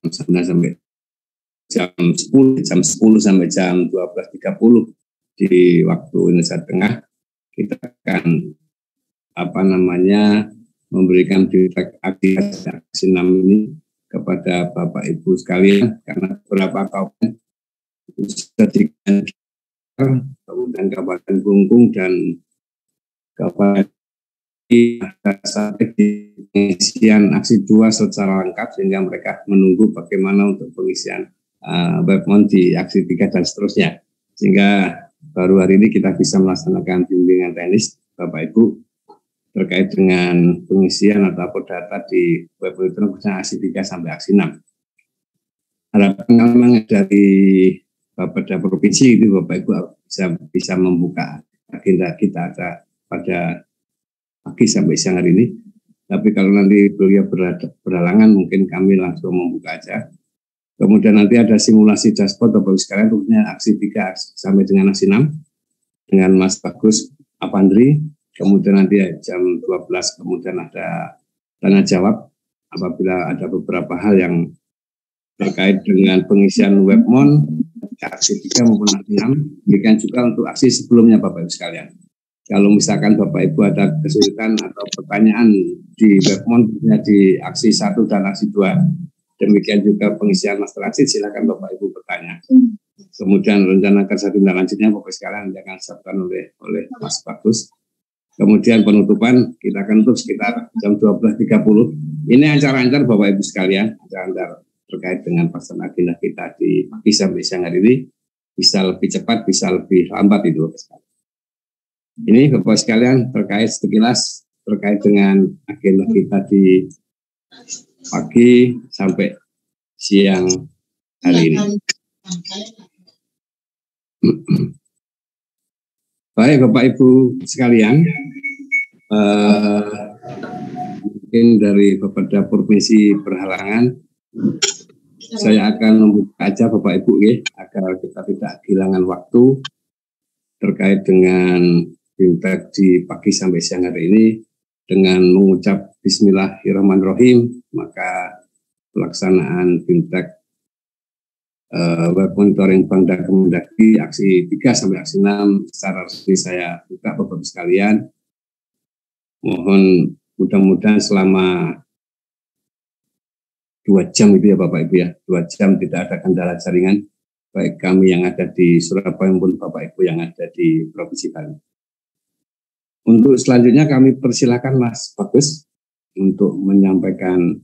9 sampai jam 10 sampai jam 12.30 di waktu Indonesia Tengah kita akan memberikan feedback aksi 6 ini kepada Bapak Ibu sekalian, karena beberapa kabupaten sudah kemudian Kabupaten Klungkung dan Kabupaten sampai di pengisian aksi 2 secara lengkap, sehingga mereka menunggu bagaimana untuk pengisian webmon di aksi 3 dan seterusnya, sehingga baru hari ini kita bisa melaksanakan bimbingan teknis Bapak Ibu terkait dengan pengisian atau upload data di web monitor khususnya aksi 3 sampai aksi 6. Harapan memang dari Bapeda Provinsi itu Bapak Ibu bisa membuka agenda kita ada pada pagi sampai siang hari ini. Tapi kalau nanti beliau berhalangan, mungkin kami langsung membuka aja. Kemudian nanti ada simulasi dashboard Bapak Ibu sekalian, tentunya aksi 3 sampai dengan aksi 6 dengan Mas Bagus Apandri. Kemudian nanti jam 12 kemudian ada tanya jawab apabila ada beberapa hal yang terkait dengan pengisian webmon aksi 3 maupun aksi 6. Demikian juga untuk aksi sebelumnya Bapak Ibu sekalian. Kalau misalkan Bapak Ibu ada kesulitan atau pertanyaan di webmon di aksi 1 dan aksi 2, demikian juga pengisian master aksi, silakan Bapak Ibu bertanya. Kemudian rencana kerja tindak lanjutnya Bapak Ibu sekalian akan disampaikan oleh Mas Bagus. Kemudian penutupan kita akan tutup sekitar jam 12.30. Ini ancar-ancar Bapak Ibu sekalian, ancar-ancar terkait dengan pelaksanaan agenda kita di pagi sampai siang hari ini, bisa lebih cepat, bisa lebih lambat itu Bapak sekalian. Ini Bapak sekalian terkait sekilas terkait dengan agenda kita di pagi sampai siang hari ini. Baik Bapak Ibu sekalian, mungkin dari Bapeda Provinsi berhalangan, saya akan membuka aja Bapak Ibu agar kita tidak kehilangan waktu terkait dengan feedback di pagi sampai siang hari ini dengan mengucap Bismillahirrahmanirrahim, maka pelaksanaan feedback web monitoring Bank dan Kemendagri aksi 3 sampai aksi 6 secara resmi saya buka Bapak Ibu sekalian. Mohon mudah-mudahan selama 2 jam itu ya Bapak Ibu ya, 2 jam tidak ada kendala jaringan, baik kami yang ada di Surabaya maupun Bapak Ibu yang ada di Provinsi Bali. Untuk selanjutnya kami persilakan Mas Bagus untuk menyampaikan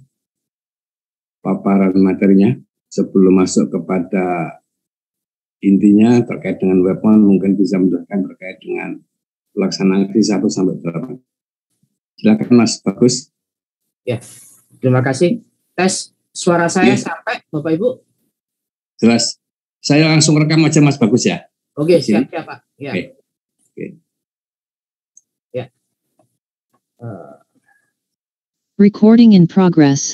paparan materinya. Sebelum masuk kepada intinya terkait dengan webmon, mungkin bisa menjelaskan terkait dengan pelaksanaan aksi 1 sampai 8. Silakan Mas Bagus. Ya, terima kasih. Tes suara saya sampai Bapak Ibu? Jelas. Saya langsung rekam aja Mas Bagus ya. Oke, siap Pak. Ya. Oke. Ya. Recording in progress.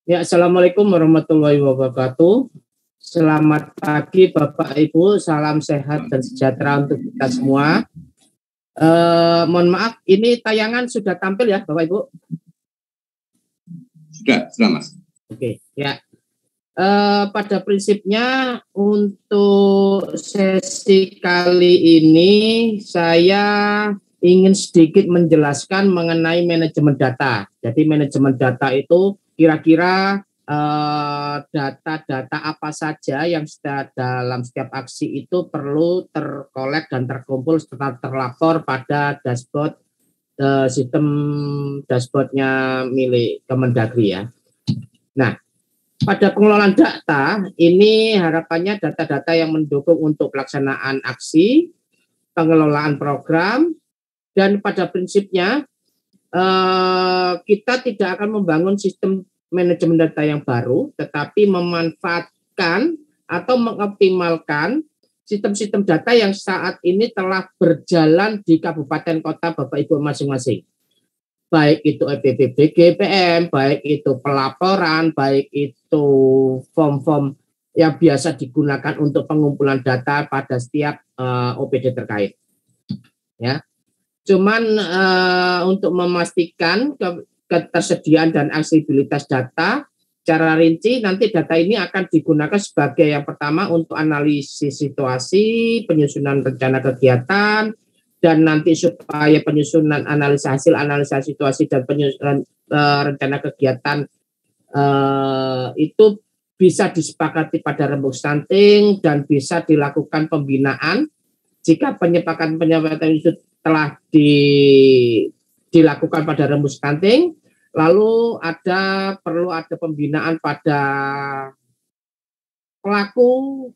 Ya, Assalamualaikum warahmatullahi wabarakatuh. Selamat pagi Bapak Ibu, salam sehat dan sejahtera untuk kita semua. Mohon maaf, ini tayangan sudah tampil ya Bapak Ibu? Sudah Mas. Oke, ya. Pada prinsipnya untuk sesi kali ini saya ingin sedikit menjelaskan mengenai manajemen data. Jadi manajemen data itu kira-kira data-data apa saja yang dalam setiap aksi itu perlu terkolek dan terkumpul serta terlapor pada dashboard sistem dashboardnya milik Kemendagri ya. Nah, pada pengelolaan data ini harapannya data-data yang mendukung untuk pelaksanaan aksi, pengelolaan program, dan pada prinsipnya kita tidak akan membangun sistem manajemen data yang baru, tetapi memanfaatkan atau mengoptimalkan sistem-sistem data yang saat ini telah berjalan di kabupaten kota Bapak Ibu masing-masing. Baik itu EPPBG PM, baik itu pelaporan, baik itu form-form yang biasa digunakan untuk pengumpulan data pada setiap OPD terkait. Ya, cuman untuk memastikan ketersediaan dan aksesibilitas data secara rinci, nanti data ini akan digunakan sebagai yang pertama untuk analisis situasi, penyusunan rencana kegiatan, dan nanti supaya penyusunan analisa hasil analisa situasi dan penyusunan rencana kegiatan itu bisa disepakati pada rembuk stunting dan bisa dilakukan pembinaan jika penyepakatan itu telah dilakukan pada rembuk stunting. Lalu perlu ada pembinaan pada pelaku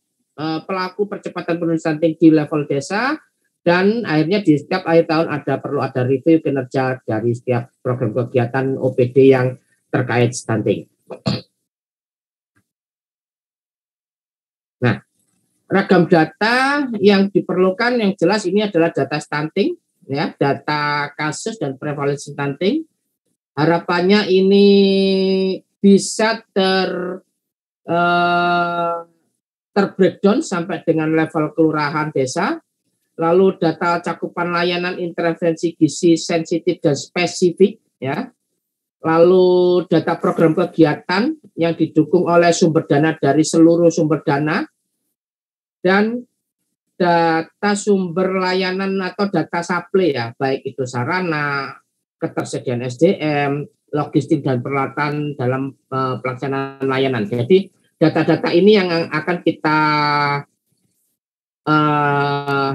percepatan penurunan stunting di level desa, dan akhirnya di setiap akhir tahun perlu ada review kinerja dari setiap program kegiatan OPD yang terkait stunting. Nah, ragam data yang diperlukan yang jelas ini adalah data stunting, ya, data kasus dan prevalensi stunting. Harapannya ini bisa terbreakdown sampai dengan level kelurahan desa. Lalu data cakupan layanan intervensi gizi sensitif dan spesifik, ya. Lalu data program kegiatan yang didukung oleh sumber dana dari seluruh sumber dana, dan data sumber layanan atau data supply, ya, baik itu sarana, ketersediaan SDM, logistik dan peralatan dalam pelaksanaan layanan. Jadi data-data ini yang akan kita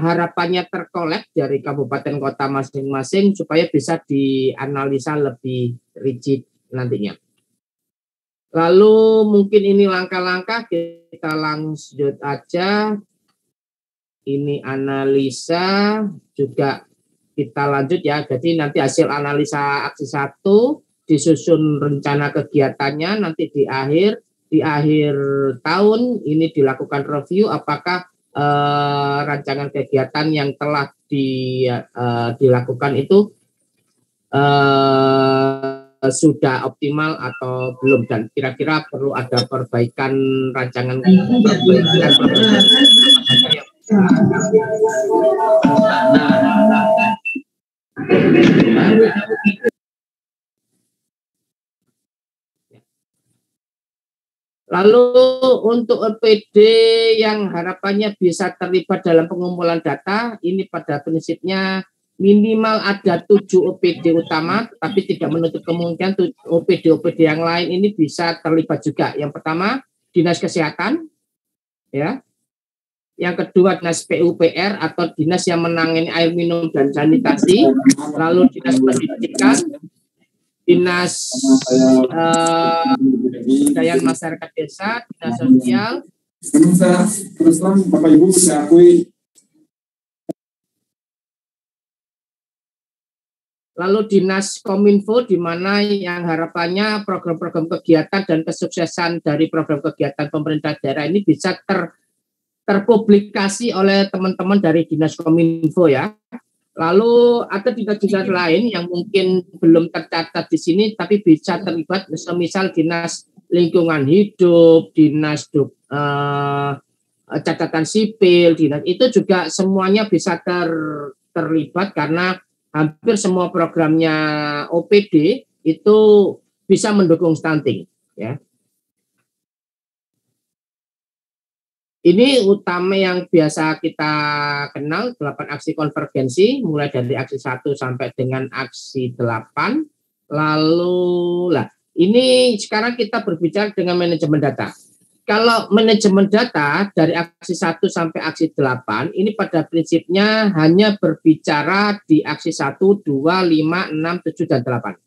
harapannya terkolek dari kabupaten kota masing-masing supaya bisa dianalisa lebih rigid nantinya. Lalu mungkin ini langkah-langkah, kita lanjut aja. Ini analisa juga kita lanjut, ya. Jadi nanti hasil analisa aksi 1 disusun rencana kegiatannya, nanti di akhir tahun ini dilakukan review apakah rancangan kegiatan yang telah dilakukan itu sudah optimal atau belum, dan kira-kira perlu ada perbaikan rancangan Lalu untuk OPD yang harapannya bisa terlibat dalam pengumpulan data, ini pada prinsipnya minimal ada 7 OPD utama, tapi tidak menutup kemungkinan OPD-OPD yang lain ini bisa terlibat juga. Yang pertama, Dinas Kesehatan, ya. Yang kedua, Dinas PUPR atau dinas yang menangani air minum dan sanitasi, lalu Dinas Pendidikan, Dinas Pemberdayaan Masyarakat Desa, Dinas Sosial, terus Bapak Ibu bisa akui. Lalu Dinas Kominfo, di mana yang harapannya program-program kegiatan dan kesuksesan dari program kegiatan pemerintah daerah ini bisa terpublikasi oleh teman-teman dari Dinas Kominfo, ya. Lalu ada dinas-dinas lain yang mungkin belum tercatat di sini tapi bisa terlibat, misal Dinas Lingkungan Hidup, Dinas Catatan Sipil, Dinas itu juga semuanya bisa terlibat karena hampir semua programnya OPD itu bisa mendukung stunting, ya. Ini utama yang biasa kita kenal, 8 aksi konvergensi, mulai dari aksi 1 sampai dengan aksi 8. Lalu, ini sekarang kita berbicara dengan manajemen data. Kalau manajemen data dari aksi 1 sampai aksi 8, ini pada prinsipnya hanya berbicara di aksi 1, 2, 5, 6, 7, dan 8.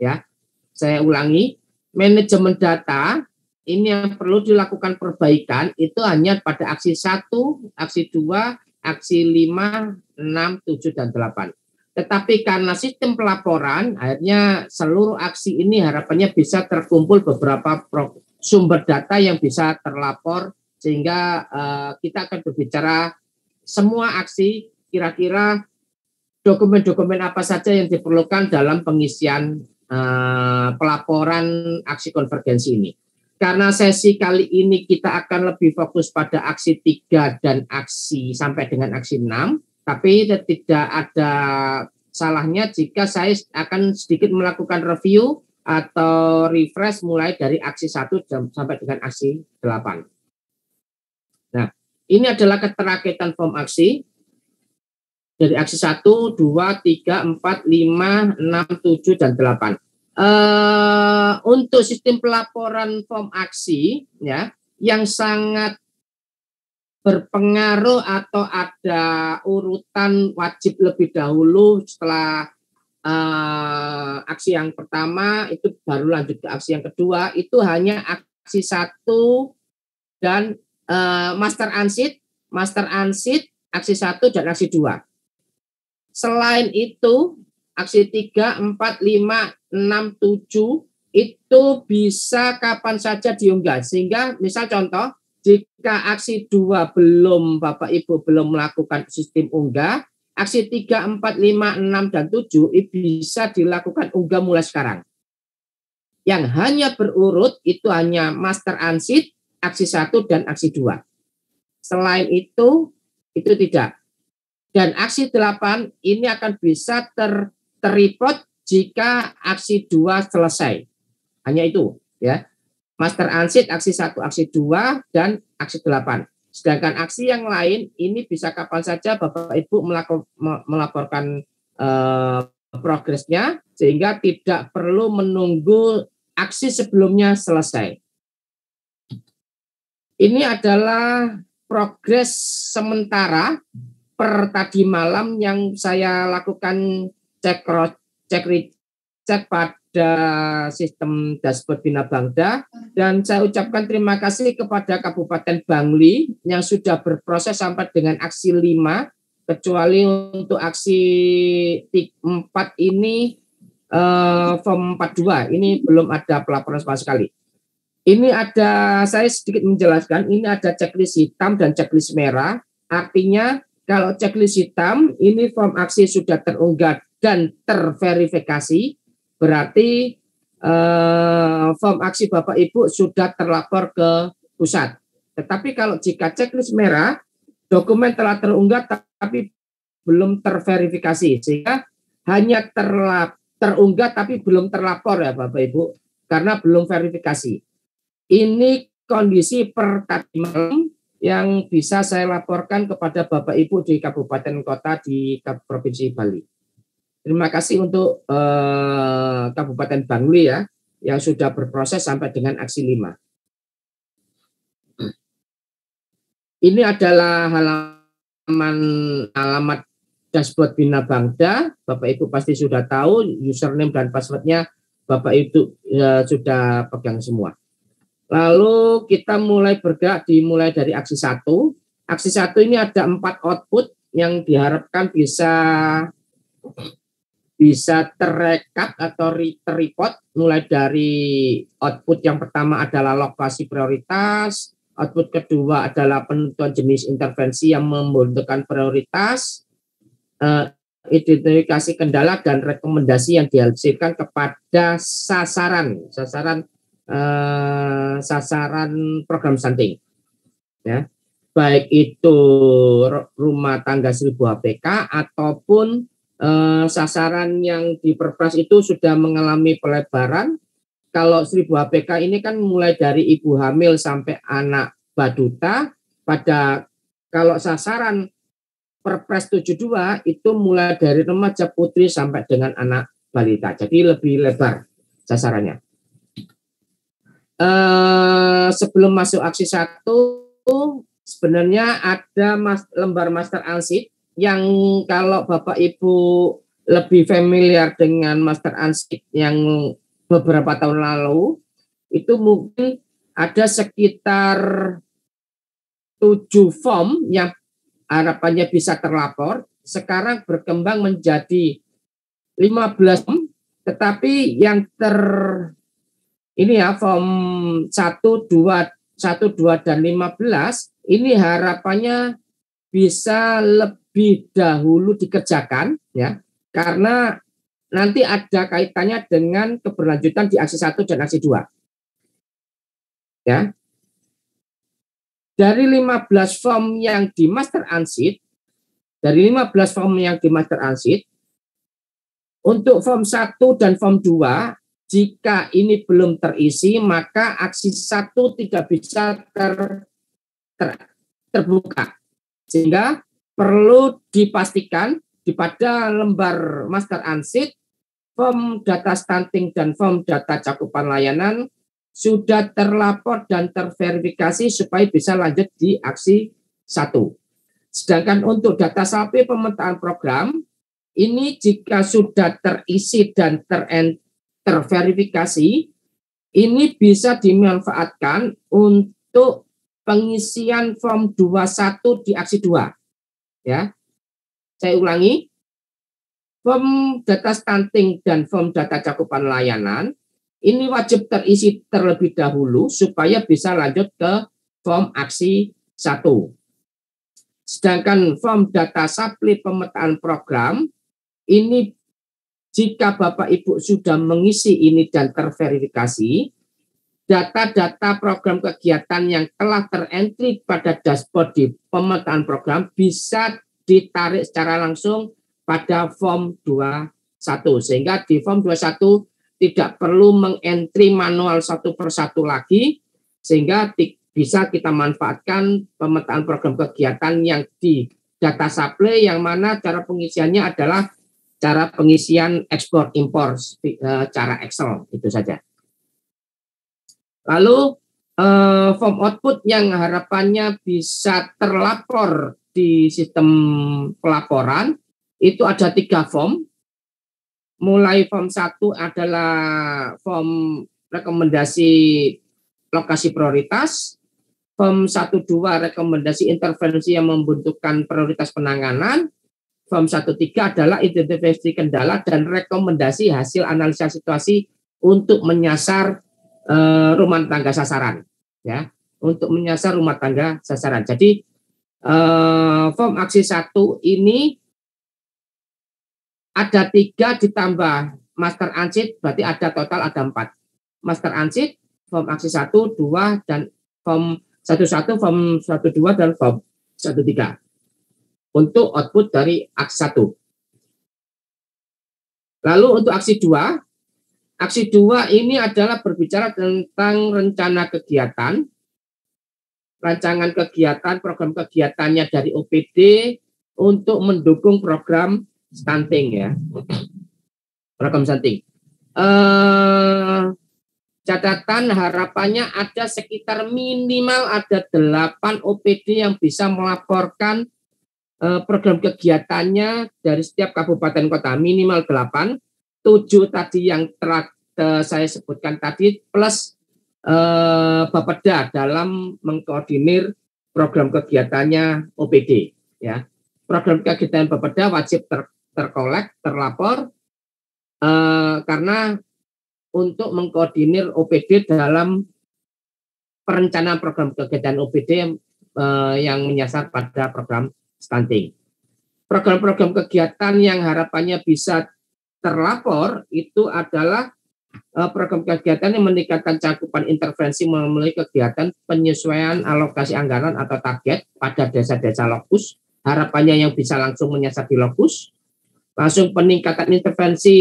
Ya, saya ulangi, manajemen data ini yang perlu dilakukan perbaikan itu hanya pada aksi 1, aksi 2, aksi 5, 6, 7, dan 8. Tetapi karena sistem pelaporan, akhirnya seluruh aksi ini harapannya bisa terkumpul beberapa sumber data yang bisa terlapor, sehingga kita akan berbicara semua aksi, kira-kira dokumen-dokumen apa saja yang diperlukan dalam pengisian pelaporan aksi konvergensi ini. karena sesi kali ini kita akan lebih fokus pada aksi 3 dan aksi sampai dengan aksi 6, tapi tidak ada salahnya jika saya akan sedikit melakukan review atau refresh mulai dari aksi 1 sampai dengan aksi 8. Nah, ini adalah keterkaitan form aksi dari aksi 1, 2, 3, 4, 5, 6, 7, dan 8. Untuk sistem pelaporan form aksi ya yang sangat berpengaruh atau ada urutan wajib lebih dahulu setelah aksi yang pertama itu baru lanjut ke aksi yang kedua, itu hanya aksi 1 dan master unseat aksi 1 dan aksi 2. Selain itu aksi 3, 4, 5, 6, 7 itu bisa kapan saja diunggah. Sehingga misal contoh, jika aksi 2 Bapak Ibu belum melakukan sistem unggah, aksi 3, 4, 5, 6, dan 7 itu bisa dilakukan unggah mulai sekarang. Yang hanya berurut itu hanya master unseat, aksi 1 dan aksi 2. Selain itu tidak. Dan aksi 8 ini akan bisa terreport jika aksi 2 selesai. Hanya itu ya. Master unseat aksi 1, aksi 2 dan aksi 8. Sedangkan aksi yang lain ini bisa kapan saja Bapak Ibu melaporkan progresnya sehingga tidak perlu menunggu aksi sebelumnya selesai. Ini adalah progres sementara per tadi malam yang saya lakukan cek pada sistem dashboard Bina Bangda, dan saya ucapkan terima kasih kepada Kabupaten Bangli yang sudah berproses sampai dengan aksi 5, kecuali untuk aksi 4 ini form 42 ini belum ada pelaporan sama sekali. Ini ada, saya sedikit menjelaskan, ini ada checklist hitam dan checklist merah. Artinya kalau checklist hitam ini form aksi sudah terunggah dan terverifikasi, berarti form aksi Bapak Ibu sudah terlapor ke pusat. Tetapi kalau jika checklist merah, dokumen telah terunggah tapi belum terverifikasi, sehingga hanya terunggah tapi belum terlapor ya Bapak Ibu, karena belum verifikasi. Ini kondisi per tadi malam yang bisa saya laporkan kepada Bapak Ibu di kabupaten kota di Provinsi Bali. Terima kasih untuk Kabupaten Bangli ya yang sudah berproses sampai dengan aksi 5. Ini adalah alamat dashboard Bina Bangda. Bapak Ibu pasti sudah tahu username dan passwordnya Bapak Ibu sudah pegang semua. Lalu kita mulai bergerak dimulai dari aksi 1. Aksi 1 ini ada 4 output yang diharapkan bisa terrekap atau terreport, mulai dari output yang pertama adalah lokasi prioritas, output kedua adalah penentuan jenis intervensi yang membutuhkan prioritas, identifikasi kendala dan rekomendasi yang dihasilkan kepada sasaran program stunting ya, baik itu rumah tangga 1000 APK ataupun sasaran yang di Perpres itu sudah mengalami pelebaran. Kalau 1000 APK ini kan mulai dari ibu hamil sampai anak baduta. Kalau sasaran Perpres 72 itu mulai dari remaja putri sampai dengan anak balita. Jadi lebih lebar sasarannya. Sebelum masuk aksi 1 sebenarnya ada lembar master unseat yang kalau Bapak Ibu lebih familiar dengan master unseat yang beberapa tahun lalu itu mungkin ada sekitar 7 form yang harapannya bisa terlapor. Sekarang berkembang menjadi 15 form, tetapi yang ini ya form 1, 2, dan 15 ini harapannya bisa lebih dahulu dikerjakan ya, karena nanti ada kaitannya dengan keberlanjutan di aksi 1 dan aksi 2. Ya. Dari 15 form yang di master unseat, untuk form 1 dan form 2, jika ini belum terisi, maka aksi 1 tidak bisa terbuka. Sehingga perlu dipastikan pada lembar master unseat, form data stunting dan form data cakupan layanan sudah terlapor dan terverifikasi supaya bisa lanjut di aksi 1. Sedangkan untuk data sapi pemetaan program, ini jika sudah terisi dan terverifikasi, ini bisa dimanfaatkan untuk pengisian form 21 di aksi 2. Ya. Saya ulangi, form data stunting dan form data cakupan layanan ini wajib terisi terlebih dahulu supaya bisa lanjut ke form aksi 1. Sedangkan form data supply pemetaan program, ini jika Bapak Ibu sudah mengisi ini dan terverifikasi, data-data program kegiatan yang telah terentry pada dashboard di pemetaan program bisa ditarik secara langsung pada form 21. Sehingga di form 21 tidak perlu mengentry manual satu persatu lagi, sehingga bisa kita manfaatkan pemetaan program kegiatan yang di data supply, yang mana cara pengisiannya adalah cara pengisian ekspor impor cara Excel, itu saja. Lalu form output yang harapannya bisa terlapor di sistem pelaporan, itu ada 3 form. Mulai form 1 adalah form rekomendasi lokasi prioritas, form 1-2 rekomendasi intervensi yang membentukkan prioritas penanganan, form 1-3 adalah identifikasi kendala dan rekomendasi hasil analisa situasi untuk menyasar rumah tangga sasaran, ya, untuk menyasar rumah tangga sasaran. Jadi form aksi 1 ini ada 3 ditambah master unseat, berarti ada total ada 4. Master unseat, form aksi 1, 2, dan form 1-1, form 1-2, dan form 1-3. Untuk output dari aksi 1. Lalu untuk aksi 2 ini adalah berbicara tentang rencana kegiatan, rancangan kegiatan, program kegiatannya dari OPD untuk mendukung program stunting, ya, program stunting. Catatan harapannya ada sekitar minimal ada 8 OPD yang bisa melaporkan program kegiatannya dari setiap kabupaten kota, minimal 8, 7 tadi yang telah saya sebutkan tadi, plus Bapeda dalam mengkoordinir program kegiatannya OPD, ya. Program kegiatan Bapeda wajib terkolek, terlapor, karena untuk mengkoordinir OPD dalam perencanaan program kegiatan OPD yang menyasar pada program stunting. Program-program kegiatan yang harapannya bisa terlapor itu adalah program kegiatan yang meningkatkan cakupan intervensi melalui kegiatan penyesuaian alokasi anggaran atau target pada desa-desa lokus, harapannya yang bisa langsung menyasar di lokus, langsung peningkatan intervensi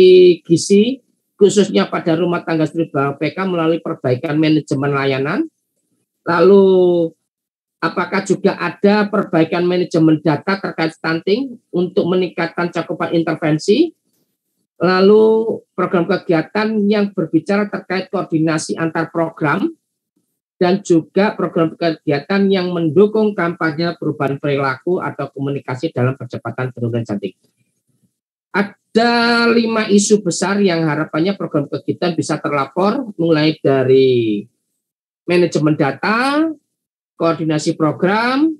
gizi khususnya pada rumah tangga studi bawah PK melalui perbaikan manajemen layanan. Lalu apakah juga ada perbaikan manajemen data terkait stunting untuk meningkatkan cakupan intervensi. Lalu program kegiatan yang berbicara terkait koordinasi antar program dan juga program kegiatan yang mendukung kampanye perubahan perilaku atau komunikasi dalam percepatan penurunan stunting. Ada 5 isu besar yang harapannya program kegiatan bisa terlapor, mulai dari manajemen data, koordinasi program,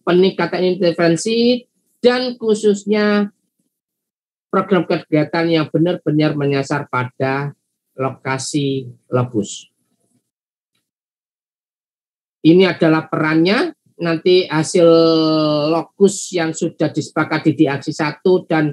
peningkatan intervensi, dan khususnya program kegiatan yang benar-benar menyasar pada lokasi lokus. Ini adalah perannya, nanti hasil lokus yang sudah disepakati di aksi 1 dan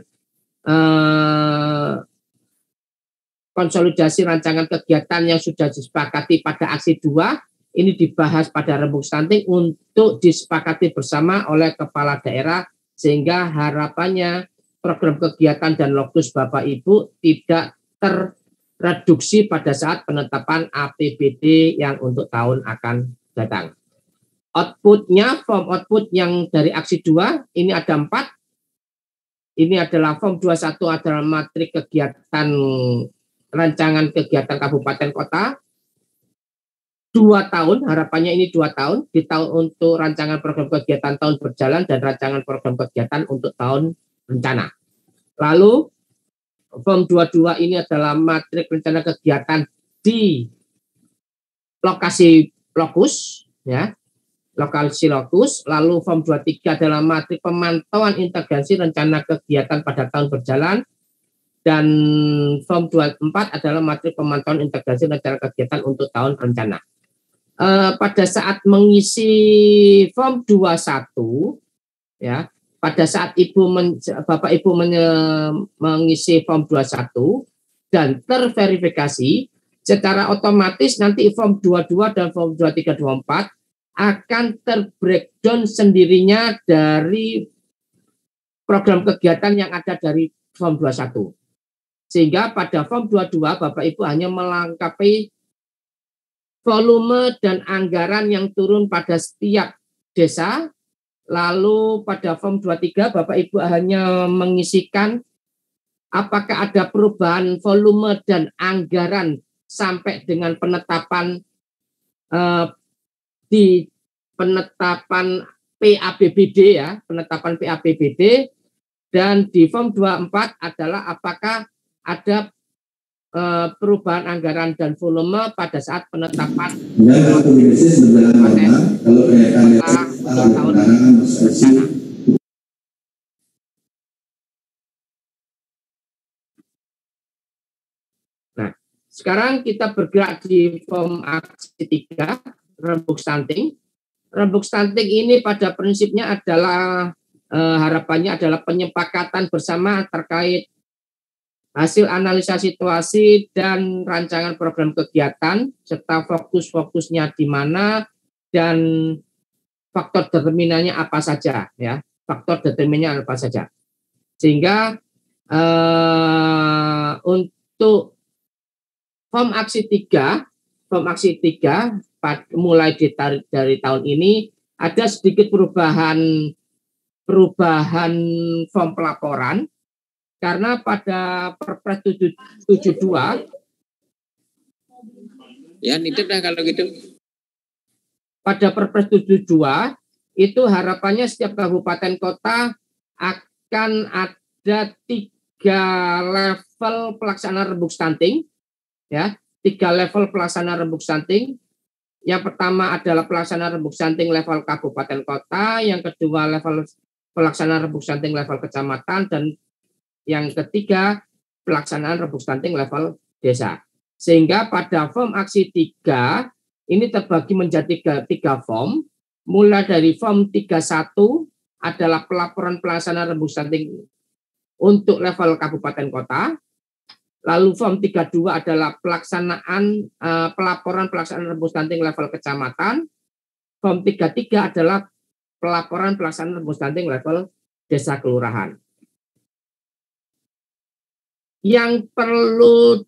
konsolidasi rancangan kegiatan yang sudah disepakati pada aksi 2 ini dibahas pada rembuk stunting untuk disepakati bersama oleh kepala daerah, sehingga harapannya program kegiatan dan lokus Bapak Ibu tidak terreduksi pada saat penetapan APBD yang untuk tahun akan datang. Outputnya, form output yang dari aksi 2, ini ada 4. Ini adalah form 21 adalah matrik kegiatan rancangan kegiatan kabupaten kota. 2 tahun, harapannya ini 2 tahun, di tahun untuk rancangan program kegiatan tahun berjalan dan rancangan program kegiatan untuk tahun rencana. Lalu form 22 ini adalah matrik rencana kegiatan di lokasi lokus, ya, lokasi lokus. Lalu form 23 adalah matrik pemantauan integrasi rencana kegiatan pada tahun berjalan, dan form 24 adalah matrik pemantauan integrasi rencana kegiatan untuk tahun rencana. Pada saat mengisi form 21, ya, pada saat Bapak Ibu mengisi form 21 dan terverifikasi, secara otomatis nanti form 22 dan form 23 24 akan terbreakdown sendirinya dari program kegiatan yang ada dari form 21. Sehingga pada form 22 Bapak Ibu hanya melengkapi volume dan anggaran yang turun pada setiap desa. Lalu pada form 23 Bapak Ibu hanya mengisikan apakah ada perubahan volume dan anggaran sampai dengan penetapan di penetapan PAPBD, ya, penetapan PAPBD. Dan di form 24 adalah apakah ada perubahan anggaran dan volume pada saat penetapan tahun rencana. Nah, sekarang kita bergerak di form aksi 3, rembuk stunting. Rembuk stunting ini pada prinsipnya adalah harapannya adalah penyepakatan bersama terkait hasil analisa situasi dan rancangan program kegiatan, serta fokus-fokusnya di mana dan faktor determinannya apa saja, ya, faktor determinannya apa saja. Sehingga untuk form aksi 3 mulai dari tahun ini ada sedikit perubahan form pelaporan. Karena pada Perpres 72, ya nitip dah kalau gitu. Pada Perpres 72 itu harapannya setiap kabupaten kota akan ada 3 level pelaksanaan rembuk stunting, ya, 3 level pelaksanaan rembuk stunting. Yang pertama adalah pelaksanaan rembuk stunting level kabupaten kota, yang kedua level pelaksanaan rembuk stunting level kecamatan, dan yang ketiga pelaksanaan rembuk stunting level desa. Sehingga pada form aksi 3 ini terbagi menjadi 3 form. Mulai dari form 31 adalah pelaporan pelaksanaan rembuk stunting untuk level kabupaten kota. Lalu form 32 adalah pelaporan pelaksanaan rembuk stunting level kecamatan. Form 33 adalah pelaporan pelaksanaan rembuk stunting level desa kelurahan. Yang perlu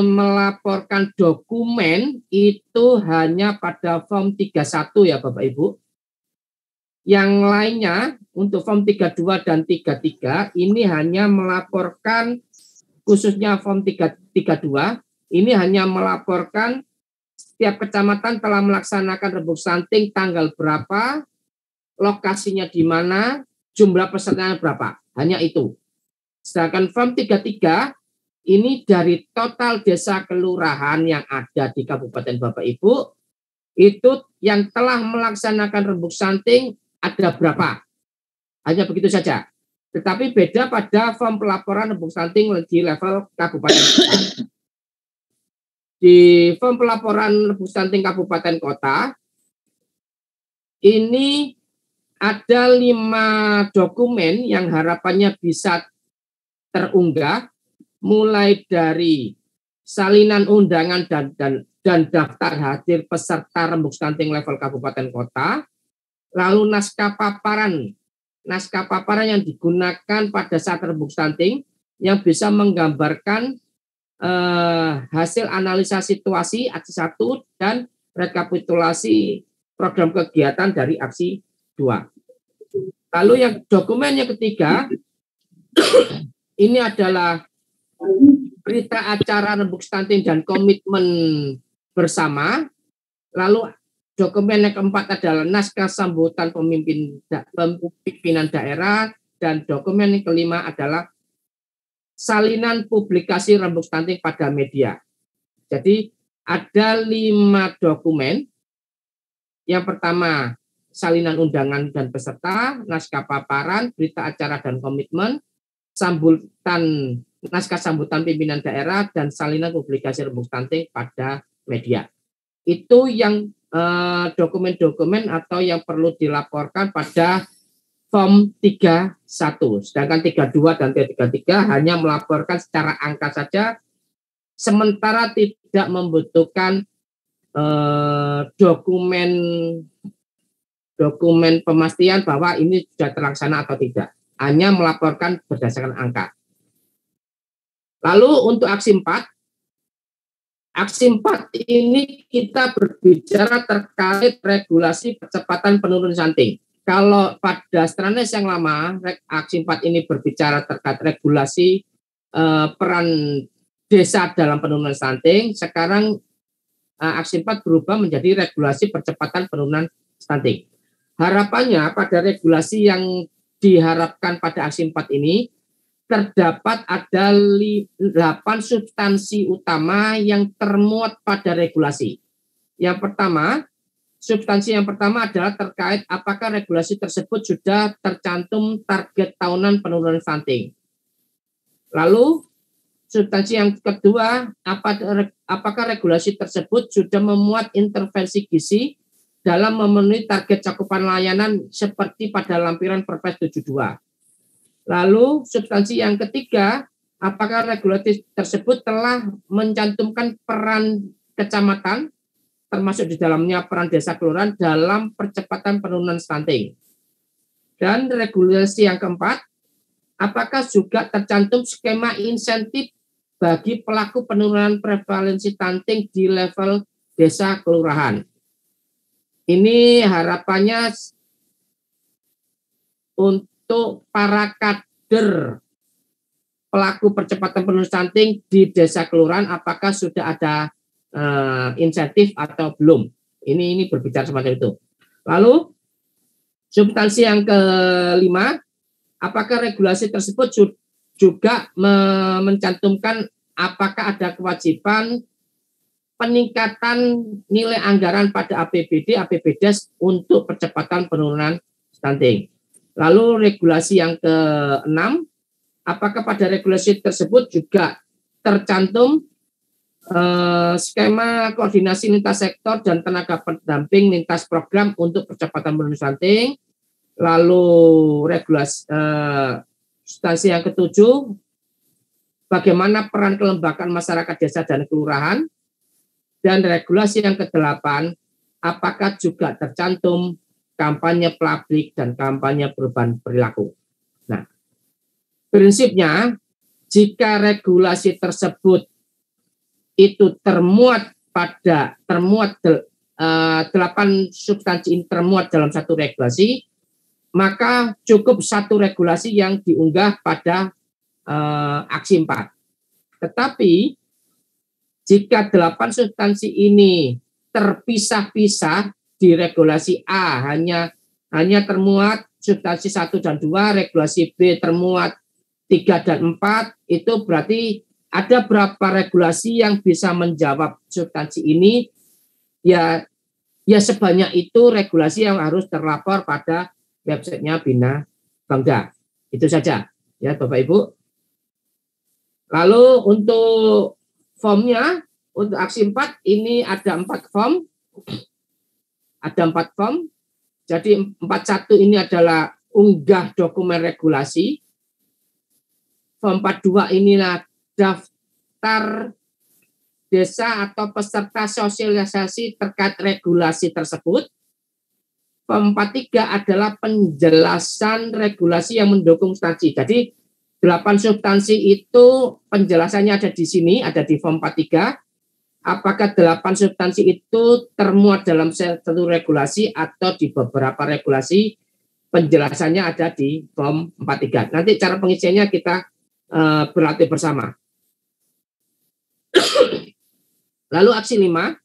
melaporkan dokumen itu hanya pada form 31, ya Bapak Ibu. Yang lainnya untuk form 32 dan 33 ini hanya melaporkan, khususnya form 32 ini hanya melaporkan setiap kecamatan telah melaksanakan rembuk stunting tanggal berapa, lokasinya di mana, jumlah pesertanya berapa. Hanya itu. Sedangkan form 33 ini dari total desa kelurahan yang ada di Kabupaten Bapak Ibu, itu yang telah melaksanakan rembuk stunting ada berapa. Hanya begitu saja. Tetapi beda pada form pelaporan rembuk stunting di level kabupaten kota. Di form pelaporan rembuk stunting kabupaten kota, ini ada 5 dokumen yang harapannya bisa terunggah, mulai dari salinan undangan dan daftar hadir peserta rembuk stunting level kabupaten kota, lalu naskah paparan yang digunakan pada saat rembuk stunting yang bisa menggambarkan hasil analisa situasi aksi 1 dan rekapitulasi program kegiatan dari aksi 2. Lalu yang dokumen yang ketiga ini adalah berita acara rembuk stunting dan komitmen bersama. Lalu dokumen yang keempat adalah naskah sambutan pimpinan daerah, dan dokumen yang kelima adalah salinan publikasi rembuk stunting pada media. Jadi ada 5 dokumen. Yang pertama salinan undangan dan peserta, naskah paparan, berita acara dan komitmen, naskah sambutan pimpinan daerah, dan salinan publikasi rembuk stunting pada media. Itu yang dokumen-dokumen atau yang perlu dilaporkan pada form 31. Sedangkan 32 dan 33 hanya melaporkan secara angka saja, sementara tidak membutuhkan dokumen pemastian bahwa ini sudah terlaksana atau tidak. Hanya melaporkan berdasarkan angka. Lalu untuk aksi 4. Aksi 4 ini kita berbicara terkait regulasi percepatan penurunan stunting. Kalau pada Stranes yang lama, aksi 4 ini berbicara terkait regulasi peran desa dalam penurunan stunting. Sekarang aksi 4 berubah menjadi regulasi percepatan penurunan stunting. Harapannya pada regulasi yang diharapkan pada aksi 4 ini terdapat ada 8 substansi utama yang termuat pada regulasi. Substansi yang pertama adalah terkait apakah regulasi tersebut sudah tercantum target tahunan penurunan stunting. Lalu substansi yang kedua, apakah regulasi tersebut sudah memuat intervensi gizi dalam memenuhi target cakupan layanan seperti pada lampiran Perpres 72. Lalu substansi yang ketiga, apakah regulasi tersebut telah mencantumkan peran kecamatan, termasuk di dalamnya peran desa kelurahan dalam percepatan penurunan stunting. Dan regulasi yang keempat, apakah juga tercantum skema insentif bagi pelaku penurunan prevalensi stunting di level desa kelurahan. Ini harapannya untuk para kader pelaku percepatan penurunan stunting di desa kelurahan, apakah sudah ada insentif atau belum. Ini berbicara seperti itu. Lalu substansi yang kelima, apakah regulasi tersebut juga mencantumkan apakah ada kewajiban peningkatan nilai anggaran pada APBD, APBDes untuk percepatan penurunan stunting. Lalu regulasi yang ke-6, apakah pada regulasi tersebut juga tercantum skema koordinasi lintas sektor dan tenaga pendamping lintas program untuk percepatan penurunan stunting. Lalu regulasi substansi yang ke-7, bagaimana peran kelembagaan masyarakat desa dan kelurahan. Dan regulasi yang ke-8, apakah juga tercantum kampanye publik dan kampanye perubahan perilaku. Nah, prinsipnya jika regulasi tersebut itu termuat 8 substansi ini termuat dalam satu regulasi, maka cukup satu regulasi yang diunggah pada aksi 4. Tetapi jika 8 substansi ini terpisah-pisah di regulasi A hanya termuat substansi 1 dan 2, regulasi B termuat 3 dan 4, itu berarti ada berapa regulasi yang bisa menjawab substansi ini, ya sebanyak itu regulasi yang harus terlapor pada websitenya Bina Bangda. Itu saja ya Bapak Ibu. Lalu untuk formnya, untuk aksi 4 ini ada 4 form. Ada 4 form. Jadi 41 ini adalah unggah dokumen regulasi. Form 42 inilah daftar desa atau peserta sosialisasi terkait regulasi tersebut. Form 43 adalah penjelasan regulasi yang mendukung substansi. Jadi 8 substansi itu penjelasannya ada di sini, ada di form 43. Apakah 8 substansi itu termuat dalam satu regulasi atau di beberapa regulasi, penjelasannya ada di form 43. Nanti cara pengisiannya kita berlatih bersama. Lalu aksi 5.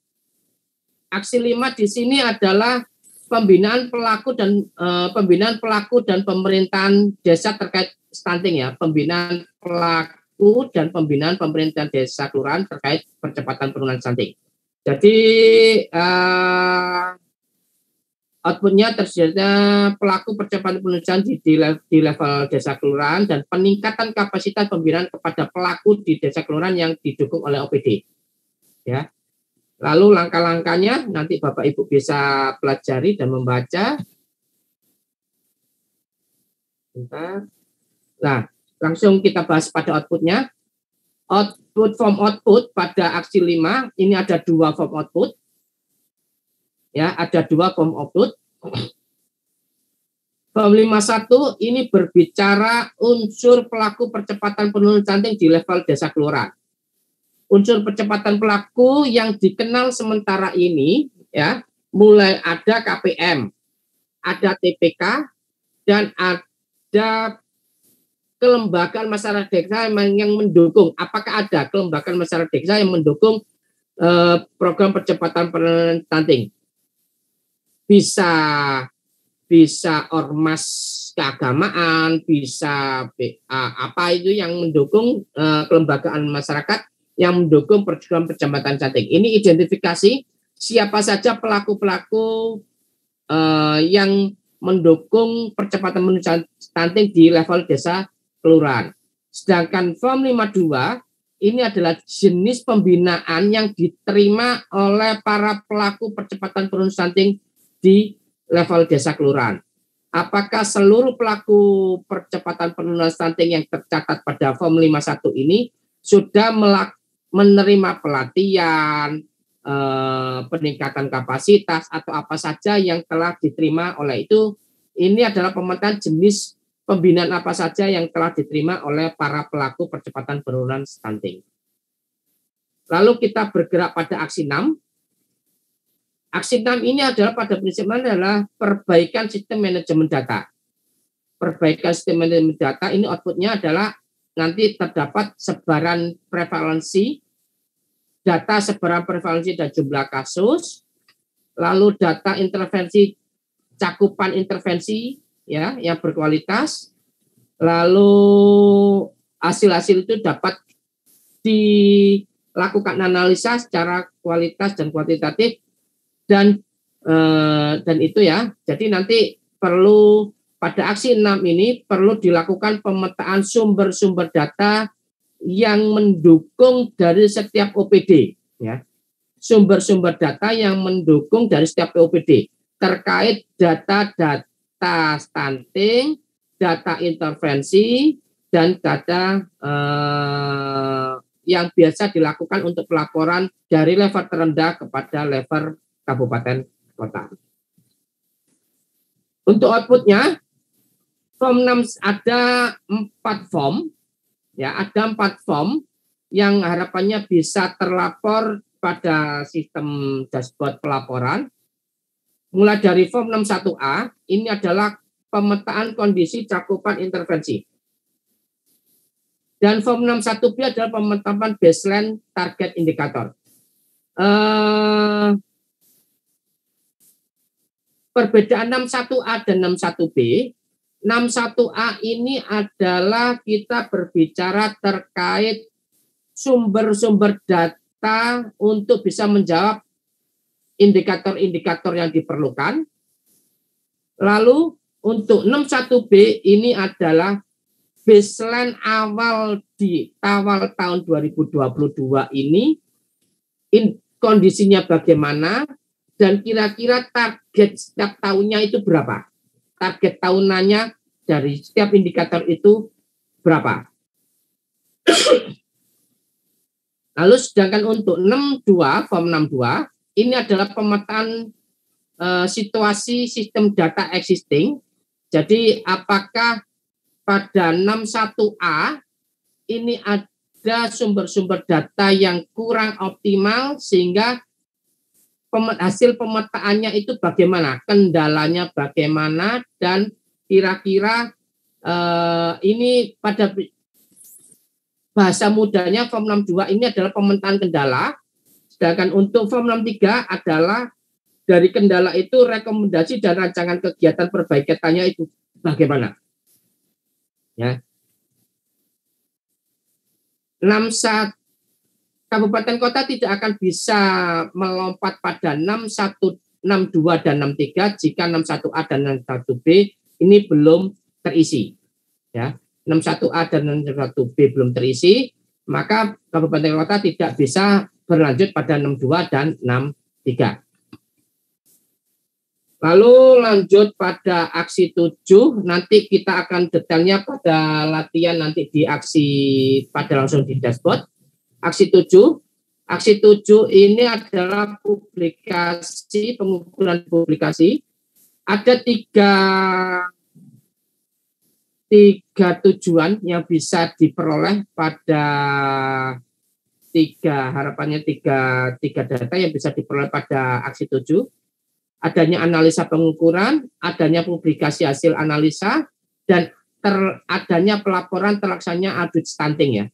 Aksi 5 di sini adalah pembinaan pelaku dan pemerintahan desa terkait stunting ya, pembinaan pelaku dan pembinaan pemerintahan desa kelurahan terkait percepatan penurunan stunting. Jadi outputnya tersedia pelaku percepatan penurunan stunting di level desa kelurahan dan peningkatan kapasitas pembinaan kepada pelaku di desa kelurahan yang didukung oleh OPD. Ya. Lalu langkah-langkahnya nanti Bapak Ibu bisa pelajari dan membaca. Bentar. Nah, langsung kita bahas pada outputnya. Form output pada aksi 5, ini ada 2 form output. Ya, ada 2 form output. Form 51 ini berbicara unsur pelaku percepatan penurunan stunting di level desa kelurahan. Unsur percepatan pelaku yang dikenal sementara ini ya, mulai ada KPM, ada TPK, dan ada kelembagaan masyarakat desa yang mendukung. Apakah ada kelembagaan masyarakat desa yang mendukung program percepatan penurunan stunting? Bisa ormas keagamaan, bisa apa itu yang mendukung kelembagaan masyarakat yang mendukung program percepatan stunting. Ini identifikasi siapa saja pelaku-pelaku yang mendukung percepatan penurunan stunting di level desa kelurahan. Sedangkan form 52 ini adalah jenis pembinaan yang diterima oleh para pelaku percepatan penurunan stunting di level desa kelurahan. Apakah seluruh pelaku percepatan penurunan stunting yang tercatat pada form 51 ini sudah menerima pelatihan, peningkatan kapasitas atau apa saja yang telah diterima oleh itu? Ini adalah pemetaan jenis pembinaan apa saja yang telah diterima oleh para pelaku percepatan penurunan stunting. Lalu kita bergerak pada aksi 6. Aksi 6 ini adalah pada prinsipnya adalah perbaikan sistem manajemen data. Perbaikan sistem manajemen data ini outputnya adalah nanti terdapat sebaran prevalensi, data sebaran prevalensi dan jumlah kasus, lalu data intervensi, cakupan intervensi ya yang berkualitas, lalu hasil-hasil itu dapat dilakukan analisa secara kualitas dan kuantitatif dan itu ya. Jadi nanti perlu pada aksi 6 ini perlu dilakukan pemetaan sumber-sumber data yang mendukung dari setiap OPD ya. Sumber-sumber data yang mendukung dari setiap OPD terkait data stunting, data intervensi, dan data yang biasa dilakukan untuk pelaporan dari level terendah kepada level kabupaten kota. Untuk outputnya, form 6 ada 4 form, ya ada 4 form yang harapannya bisa terlapor pada sistem dashboard pelaporan. Mulai dari form 61A, ini adalah pemetaan kondisi cakupan intervensi. Dan form 61B adalah pemetaan baseline target indikator. Perbedaan 61A dan 61B, 61A ini adalah kita berbicara terkait sumber-sumber data untuk bisa menjawab indikator-indikator yang diperlukan. Lalu untuk 61B ini adalah baseline awal di awal tahun 2022 ini, kondisinya bagaimana, dan kira-kira target setiap tahunnya itu berapa? Target tahunannya dari setiap indikator itu berapa? Lalu sedangkan untuk 62, form 62, ini adalah pemetaan situasi sistem data existing. Jadi apakah pada 61A ini ada sumber-sumber data yang kurang optimal sehingga hasil pemetaannya itu bagaimana, kendalanya bagaimana, dan kira-kira ini pada bahasa mudanya form 62 ini adalah pemetaan kendala, sedangkan untuk form 63 adalah dari kendala itu rekomendasi dan rancangan kegiatan perbaikannya itu bagaimana. Ya. 61 kabupaten kota tidak akan bisa melompat pada 61, 62 dan 63 jika 61A dan 61B ini belum terisi. Ya. 61A dan 61B belum terisi, maka kabupaten kota tidak bisa berlanjut pada 62 dan 63. Lalu lanjut pada aksi 7, nanti kita akan detailnya pada latihan nanti di aksi pada langsung di dashboard. Aksi 7 ini adalah publikasi, pengukuran publikasi. Ada tiga tujuan yang bisa diperoleh pada harapannya tiga data yang bisa diperoleh pada aksi 7. Adanya analisa pengukuran, adanya publikasi hasil analisa, dan adanya pelaporan terlaksananya audit stunting ya.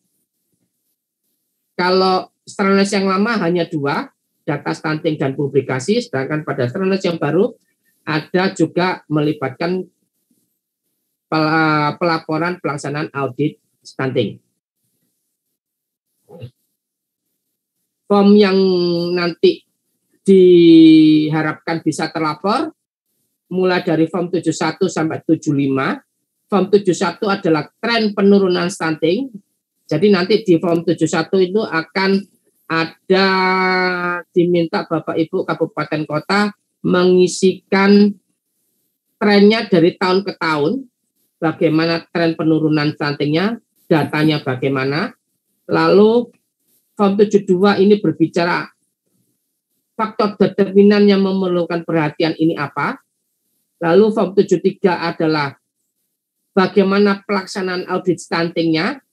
Kalau Stranas yang lama hanya 2, data stunting dan publikasi, sedangkan pada Stranas yang baru ada juga melibatkan pelaporan pelaksanaan audit stunting. Form yang nanti diharapkan bisa terlapor mulai dari form 71 sampai 75. Form 71 adalah tren penurunan stunting. Jadi nanti di form 71 itu akan ada diminta Bapak Ibu Kabupaten Kota mengisikan trennya dari tahun ke tahun, bagaimana tren penurunan stuntingnya, datanya bagaimana. Lalu form 72 ini berbicara faktor determinan yang memerlukan perhatian ini apa. Lalu form 73 adalah bagaimana pelaksanaan audit stuntingnya.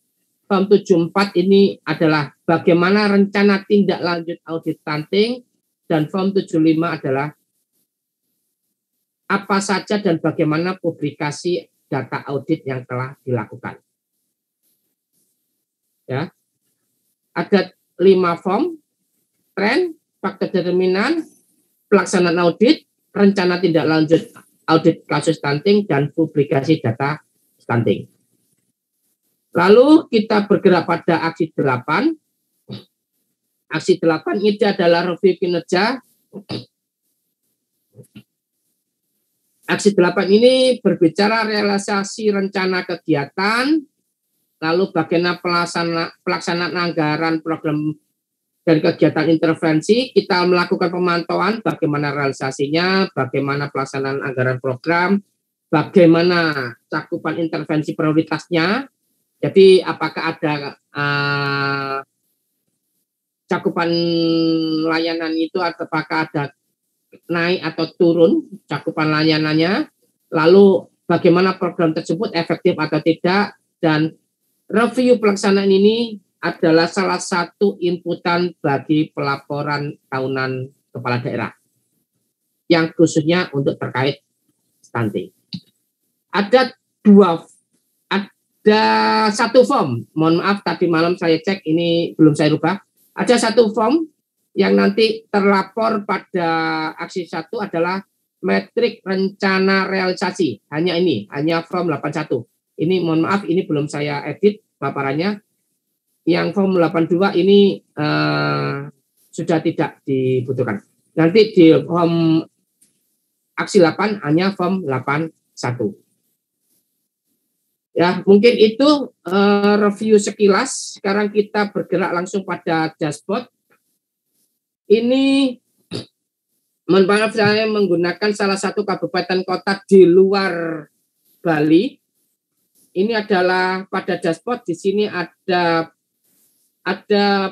Form 74 ini adalah bagaimana rencana tindak lanjut audit stunting. Dan form 75 adalah apa saja dan bagaimana publikasi data audit yang telah dilakukan. Ya. Ada 5 form: tren, faktor determinan, pelaksanaan audit, rencana tindak lanjut audit kasus stunting, dan publikasi data stunting. Lalu kita bergerak pada aksi 8. Aksi 8 ini adalah review kinerja. Aksi 8 ini berbicara realisasi rencana kegiatan, lalu bagaimana pelaksanaan anggaran program dan kegiatan intervensi. Kita melakukan pemantauan bagaimana realisasinya, bagaimana pelaksanaan anggaran program, bagaimana cakupan intervensi prioritasnya. Jadi apakah ada cakupan layanan itu, apakah ada naik atau turun cakupan layanannya, lalu bagaimana program tersebut efektif atau tidak, dan review pelaksanaan ini adalah salah satu inputan bagi pelaporan tahunan kepala daerah yang khususnya untuk terkait stunting. Ada satu form, mohon maaf tadi malam saya cek ini belum saya rubah. Ada satu form yang nanti terlapor pada aksi 1 adalah metrik rencana realisasi. Hanya form 81. Ini mohon maaf ini belum saya edit paparannya. Yang form 82 ini sudah tidak dibutuhkan. Nanti di form aksi 8 hanya form 81. Ya, mungkin itu review sekilas. Sekarang kita bergerak langsung pada dashboard. Ini mohon maaf saya menggunakan salah satu kabupaten kota di luar Bali. Ini adalah pada dashboard, di sini ada ada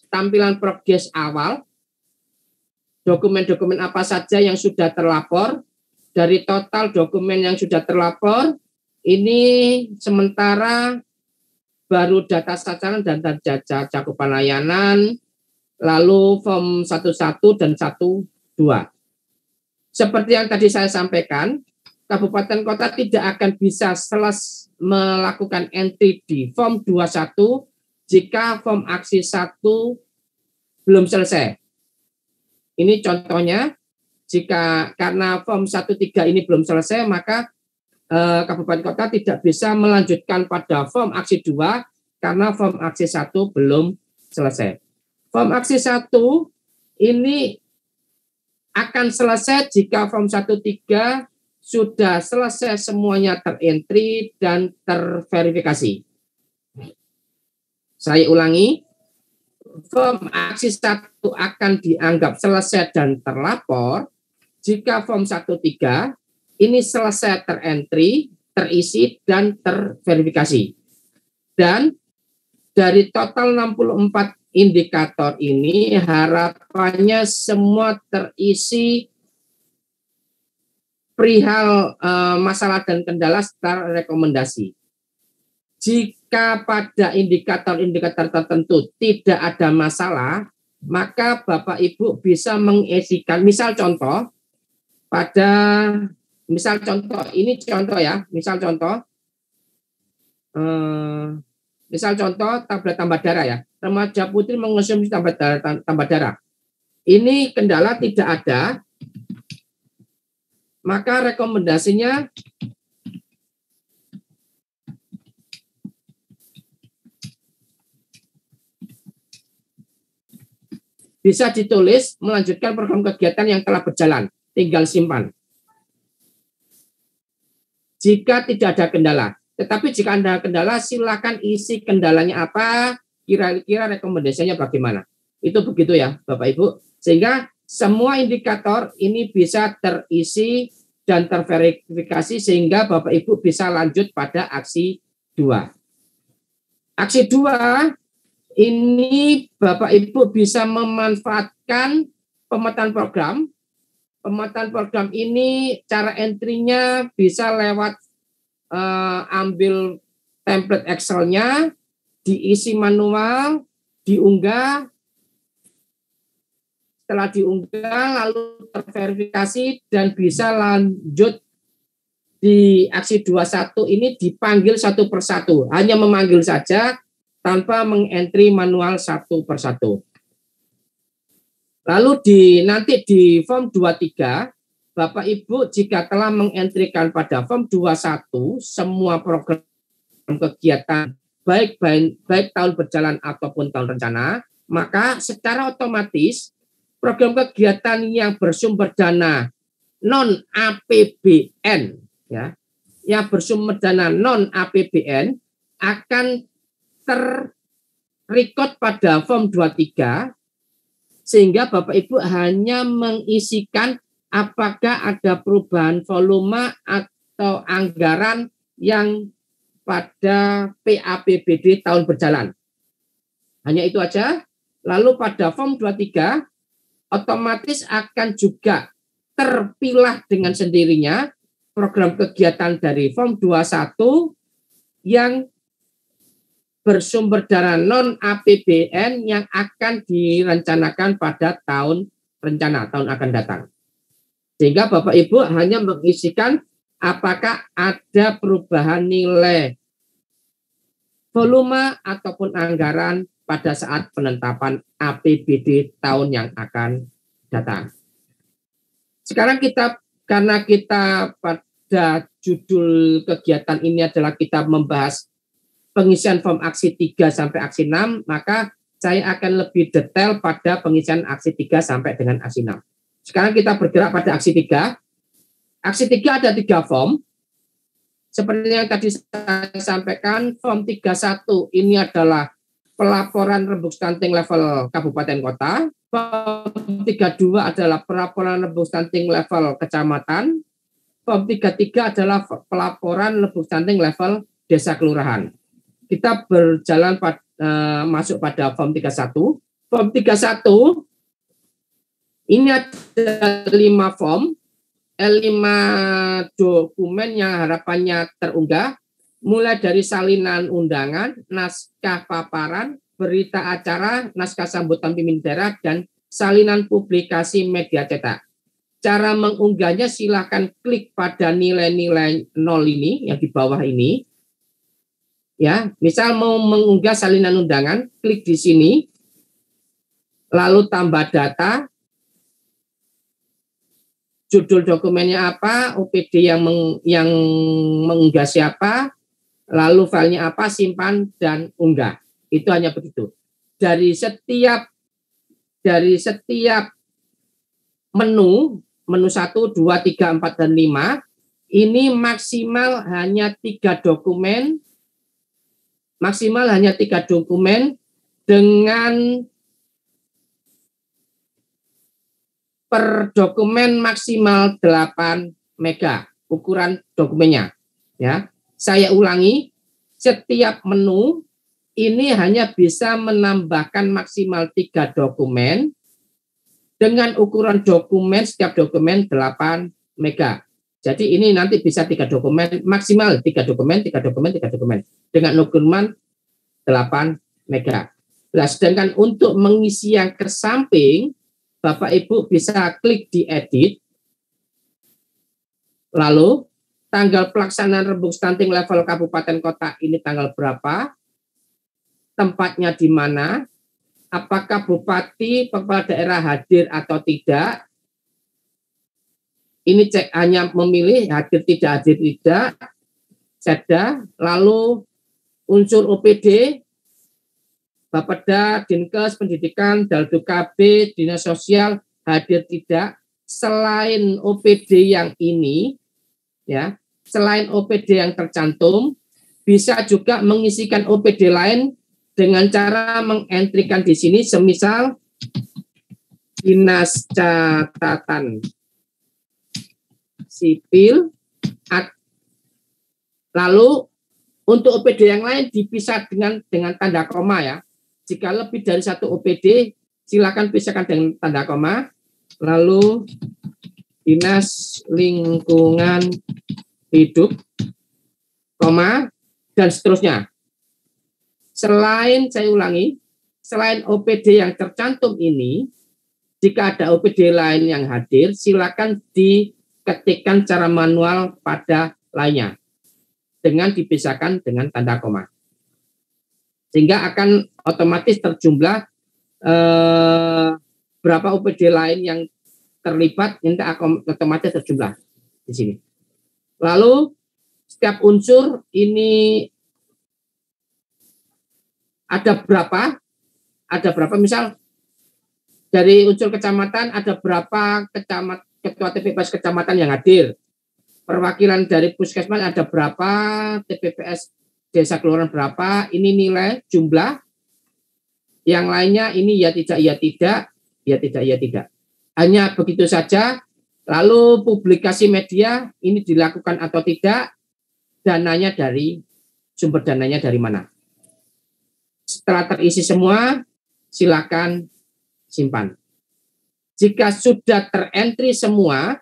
tampilan progres awal, dokumen-dokumen apa saja yang sudah terlapor. Dari total dokumen yang sudah terlapor, ini sementara baru data sasaran dan data cakupan layanan, lalu form 11 dan 12. Seperti yang tadi saya sampaikan, kabupaten kota tidak akan bisa melakukan entry di form 21 jika form aksi 1 belum selesai. Ini contohnya, karena form 13 ini belum selesai, maka kabupaten kota tidak bisa melanjutkan pada form aksi 2 karena form aksi 1 belum selesai. Form aksi 1 ini akan selesai jika form 13 sudah selesai semuanya terentry dan terverifikasi. Saya ulangi, form aksi 1 akan dianggap selesai dan terlapor jika form 13 ini selesai terentry, terisi, dan terverifikasi. Dan dari total 64 indikator ini harapannya semua terisi perihal masalah dan kendala serta rekomendasi. Jika pada indikator-indikator tertentu tidak ada masalah, maka Bapak Ibu bisa mengisikan, misal contoh tablet tambah darah ya. Remaja putri mengonsumsi tambah darah. Ini kendala tidak ada, maka rekomendasinya bisa ditulis melanjutkan program kegiatan yang telah berjalan, tinggal simpan. Jika tidak ada kendala. Tetapi jika ada kendala, silakan isi kendalanya apa, kira-kira rekomendasinya bagaimana. Itu begitu ya Bapak Ibu. Sehingga semua indikator ini bisa terisi dan terverifikasi sehingga Bapak Ibu bisa lanjut pada aksi 2. Aksi 2 ini Bapak Ibu bisa memanfaatkan pemetaan program. Pemetaan program ini cara entry-nya bisa lewat ambil template Excel-nya, diisi manual, diunggah, setelah diunggah lalu terverifikasi dan bisa lanjut di aksi 21 ini dipanggil satu persatu, hanya memanggil saja tanpa mengentry manual satu persatu. Lalu nanti di form 23 Bapak Ibu jika telah mengentrikan pada form 21 semua program kegiatan baik tahun berjalan ataupun tahun rencana, maka secara otomatis program kegiatan yang bersumber dana non APBN ya, yang bersumber dana non APBN akan terrecord pada form 23 sehingga Bapak Ibu hanya mengisikan apakah ada perubahan volume atau anggaran yang pada PAPBD tahun berjalan. Hanya itu aja. Lalu pada form 23 otomatis akan juga terpilah dengan sendirinya program kegiatan dari form 21 yang bersumber dana non APBN yang akan direncanakan pada tahun akan datang. Sehingga Bapak Ibu hanya mengisikan apakah ada perubahan nilai volume ataupun anggaran pada saat penetapan APBD tahun yang akan datang. Sekarang karena kita pada judul kegiatan ini adalah kita membahas pengisian form aksi 3 sampai aksi 6, maka saya akan lebih detail pada pengisian aksi 3 sampai dengan aksi 6. Sekarang kita bergerak pada aksi 3. Aksi 3 ada 3 form. Seperti yang tadi saya sampaikan, form 31 ini adalah pelaporan rembuk stunting level kabupaten kota. Form 32 adalah pelaporan rembuk stunting level kecamatan. Form 33 adalah pelaporan rembuk stunting level desa kelurahan. Kita berjalan masuk pada form 31. Form 31 ini ada 5 form, 5 dokumen yang harapannya terunggah, mulai dari salinan undangan, naskah paparan, berita acara, naskah sambutan pimpinan daerah, dan salinan publikasi media cetak. Cara mengunggahnya silakan klik pada nilai-nilai 0 ini, yang di bawah ini. Ya, misal mau mengunggah salinan undangan, klik di sini, lalu tambah data, judul dokumennya apa, OPD yang mengunggah siapa, lalu filenya apa, simpan dan unggah. Itu hanya begitu. Dari setiap menu 1, 2, 3, 4, dan 5, ini maksimal hanya 3 dokumen, dengan per dokumen maksimal 8 mega ukuran dokumennya. Ya, saya ulangi, setiap menu ini hanya bisa menambahkan maksimal 3 dokumen dengan ukuran dokumen setiap dokumen 8 mega. Jadi ini nanti bisa 3 dokumen, maksimal 3 dokumen dengan ukuran 8 mega. Nah, sedangkan untuk mengisi yang ke samping, Bapak Ibu bisa klik di edit, lalu tanggal pelaksanaan rembuk stunting level kabupaten kota ini tanggal berapa, tempatnya di mana, apakah bupati, kepala daerah hadir atau tidak. Ini cek hanya memilih hadir tidak, seda, lalu unsur OPD, Bapeda, Dinkes, Pendidikan, Daldu KB, Dinas Sosial, hadir tidak. Selain OPD yang ini, ya, selain OPD yang tercantum, bisa juga mengisikan OPD lain dengan cara mengentrikan di sini, semisal Dinas Catatan Sipil, lalu untuk OPD yang lain dipisah dengan tanda koma ya. Jika lebih dari 1 OPD, silakan pisahkan dengan tanda koma. Lalu Dinas Lingkungan Hidup, koma, dan seterusnya. Saya ulangi, selain OPD yang tercantum ini, jika ada OPD lain yang hadir, silakan diketikkan secara manual pada lainnya dengan dipisahkan dengan tanda koma. Sehingga akan otomatis terjumlah berapa OPD lain yang terlibat, nanti akan otomatis terjumlah di sini. Lalu setiap unsur ini ada berapa? Misal dari unsur kecamatan ada berapa ketua TPPS kecamatan yang hadir? Perwakilan dari puskesmas ada berapa? TPPS desa kelurahan berapa? Ini nilai jumlah. Yang lainnya ini ya tidak. Hanya begitu saja. Lalu publikasi media ini dilakukan atau tidak? Sumber dananya dari mana? Setelah terisi semua, silakan simpan. Jika sudah terentry semua,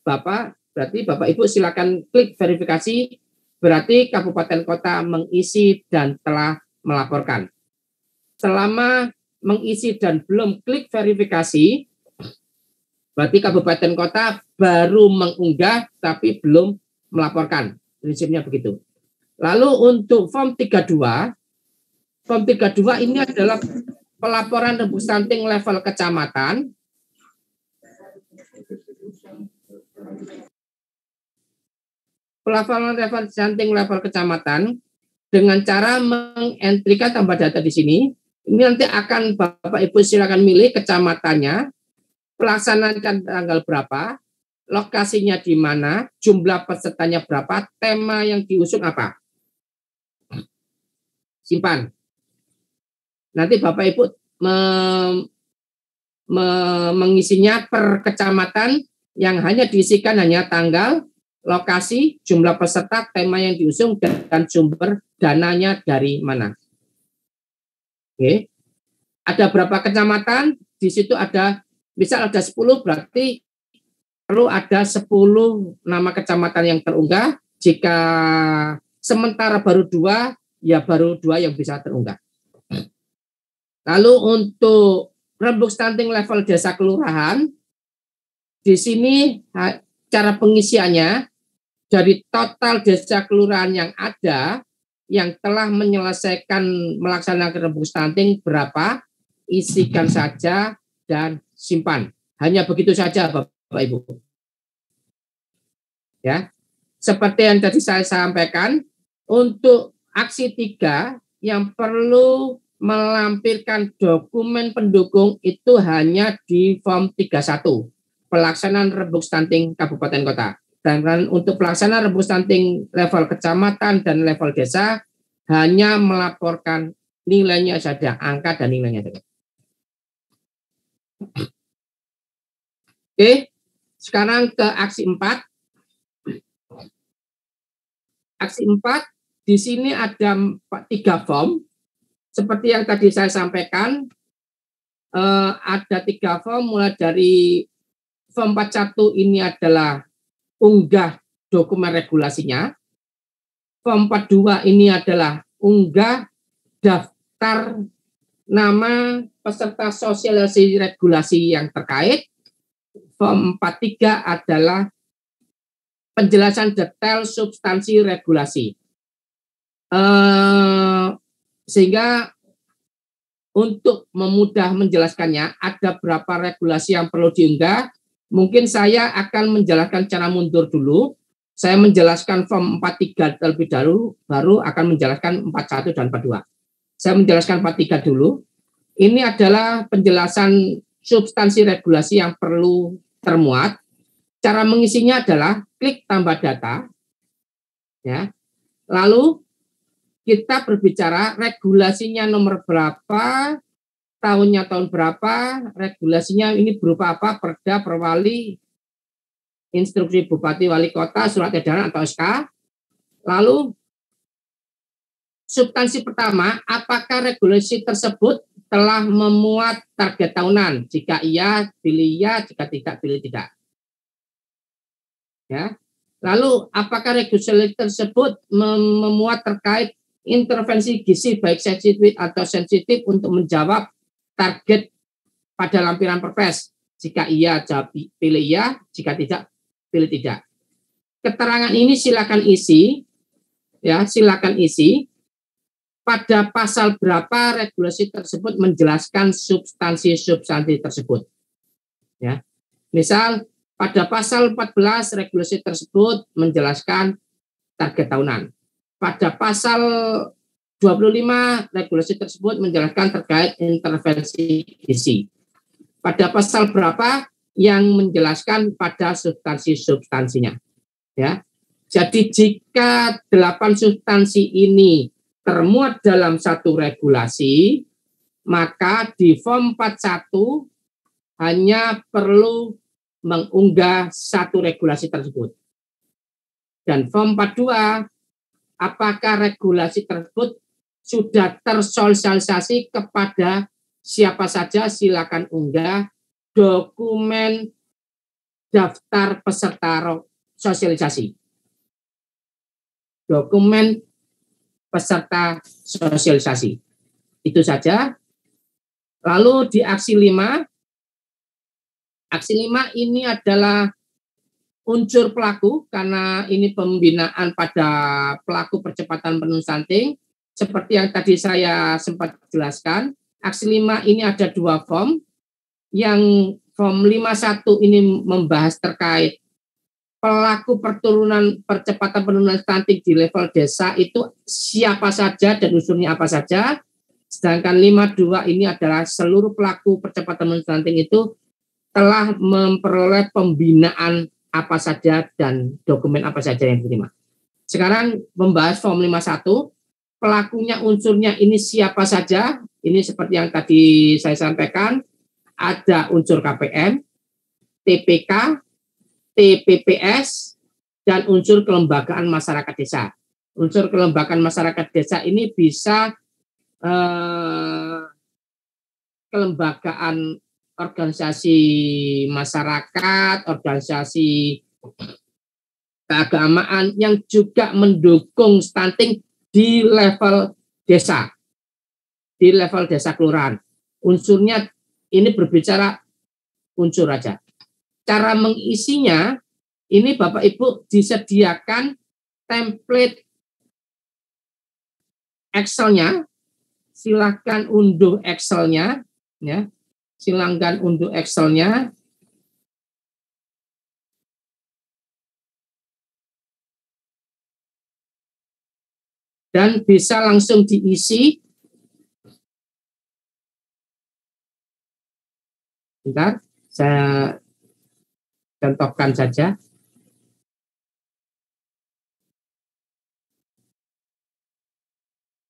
berarti Bapak Ibu silakan klik verifikasi. Berarti kabupaten kota mengisi dan telah melaporkan. Selama mengisi dan belum klik verifikasi, berarti kabupaten kota baru mengunggah tapi belum melaporkan. Prinsipnya begitu. Lalu untuk form 32 ini adalah pelaporan rembuk stunting level kecamatan. Pelaporan level stunting level kecamatan dengan cara mengentrikan tambah data di sini. Ini nanti akan Bapak Ibu silakan milih kecamatannya, pelaksanaan tanggal berapa, lokasinya di mana, jumlah pesertanya berapa, tema yang diusung apa. Simpan. Nanti Bapak Ibu mengisinya per kecamatan yang hanya diisikan hanya tanggal, lokasi, jumlah peserta, tema yang diusung, dan sumber dananya dari mana. Oke. Ada berapa kecamatan? Di situ ada, misal ada 10, berarti perlu ada 10 nama kecamatan yang terunggah. Jika sementara baru 2, ya baru 2 yang bisa terunggah. Lalu untuk rembuk stunting level desa kelurahan, di sini cara pengisiannya dari total desa kelurahan yang ada yang telah melaksanakan rembuk stunting berapa, isikan saja dan simpan. Hanya begitu saja Bapak Ibu. Ya. Seperti yang tadi saya sampaikan, untuk aksi 3 yang perlu melampirkan dokumen pendukung itu hanya di form 31, pelaksanaan rembuk stunting kabupaten kota. Dan untuk pelaksanaan rembuk stunting level kecamatan dan level desa hanya melaporkan nilainya saja, angka dan nilainya saja. Oke, sekarang ke aksi 4. Aksi 4, di sini ada 3 form. Seperti yang tadi saya sampaikan, ada 3 form, mulai dari form 41 ini adalah unggah dokumen regulasinya. Form 42 ini adalah unggah daftar nama peserta sosialisasi regulasi yang terkait. Form 43 adalah penjelasan detail substansi regulasi. Sehingga untuk memudah menjelaskannya, ada berapa regulasi yang perlu diunggah. Mungkin saya akan menjelaskan secara mundur dulu. Saya menjelaskan form 43 terlebih dahulu, baru akan menjelaskan 41 dan 42. Saya menjelaskan 43 dulu. Ini adalah penjelasan substansi regulasi yang perlu termuat. Cara mengisinya adalah klik tambah data, ya. Lalu kita berbicara regulasinya nomor berapa, tahunnya tahun berapa, regulasinya ini berupa apa, perda, perwali, instruksi bupati, wali kota, surat edaran atau SK. Lalu substansi pertama, apakah regulasi tersebut telah memuat target tahunan? Jika iya, pilih iya, jika tidak, pilih tidak. Ya. Lalu apakah regulasi tersebut memuat terkait intervensi gizi baik sensitif atau sensitif untuk menjawab target pada lampiran perpres? Jika iya, pilih iya, jika tidak, pilih tidak. Keterangan ini silakan isi, ya, silakan isi. Pada pasal berapa regulasi tersebut menjelaskan substansi tersebut? Ya, misal pada pasal 14 regulasi tersebut menjelaskan target tahunan. Pada pasal 25 regulasi tersebut menjelaskan terkait intervensi gizi. Pada pasal berapa yang menjelaskan pada substansinya. Ya. Jadi jika 8 substansi ini termuat dalam satu regulasi, maka di form 41 hanya perlu mengunggah satu regulasi tersebut. Dan form 42, apakah regulasi tersebut sudah tersosialisasi kepada siapa saja, silakan unggah dokumen daftar peserta sosialisasi. Dokumen peserta sosialisasi. Itu saja. Lalu di aksi 5, aksi 5 ini adalah unsur pelaku, karena ini pembinaan pada pelaku percepatan penurunan stunting. Seperti yang tadi saya sempat jelaskan, aksi 5 ini ada 2 form. Yang form 51 ini membahas terkait pelaku percepatan penurunan stunting di level desa itu siapa saja dan unsurnya apa saja. Sedangkan 52 ini adalah seluruh pelaku percepatan penurunan stunting itu telah memperoleh pembinaan apa saja dan dokumen apa saja yang diterima. Sekarang membahas form 51, pelakunya unsurnya ini siapa saja. Ini seperti yang tadi saya sampaikan, ada unsur KPM, TPK, TPPS, dan unsur kelembagaan masyarakat desa. Unsur kelembagaan masyarakat desa ini bisa kelembagaan organisasi masyarakat, organisasi keagamaan yang juga mendukung stunting di level desa, di level desa kelurahan. Unsurnya ini berbicara unsur aja. Cara mengisinya, ini Bapak Ibu disediakan template Excel-nya, silahkan unduh Excel-nya, ya. Silahkan unduh Excel-nya. Dan bisa langsung diisi. Bentar, saya contohkan saja.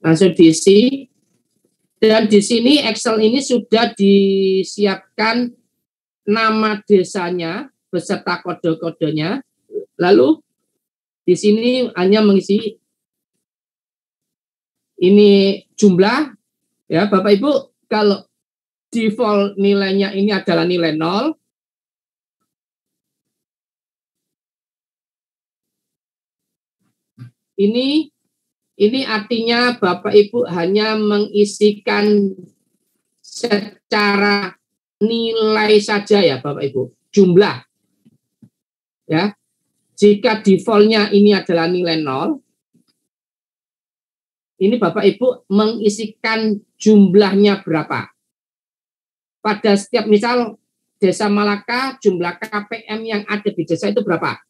Langsung diisi. Dan di sini Excel ini sudah disiapkan nama desanya beserta kode-kodenya. Lalu di sini hanya mengisi ini jumlah, ya Bapak Ibu. Kalau default nilainya ini adalah nilai 0, ini artinya Bapak Ibu hanya mengisikan secara nilai saja ya Bapak Ibu, jumlah. Ya. Jika defaultnya ini adalah nilai 0, ini Bapak Ibu mengisikan jumlahnya berapa. Pada setiap misal Desa Malaka, jumlah KPM yang ada di desa itu berapa?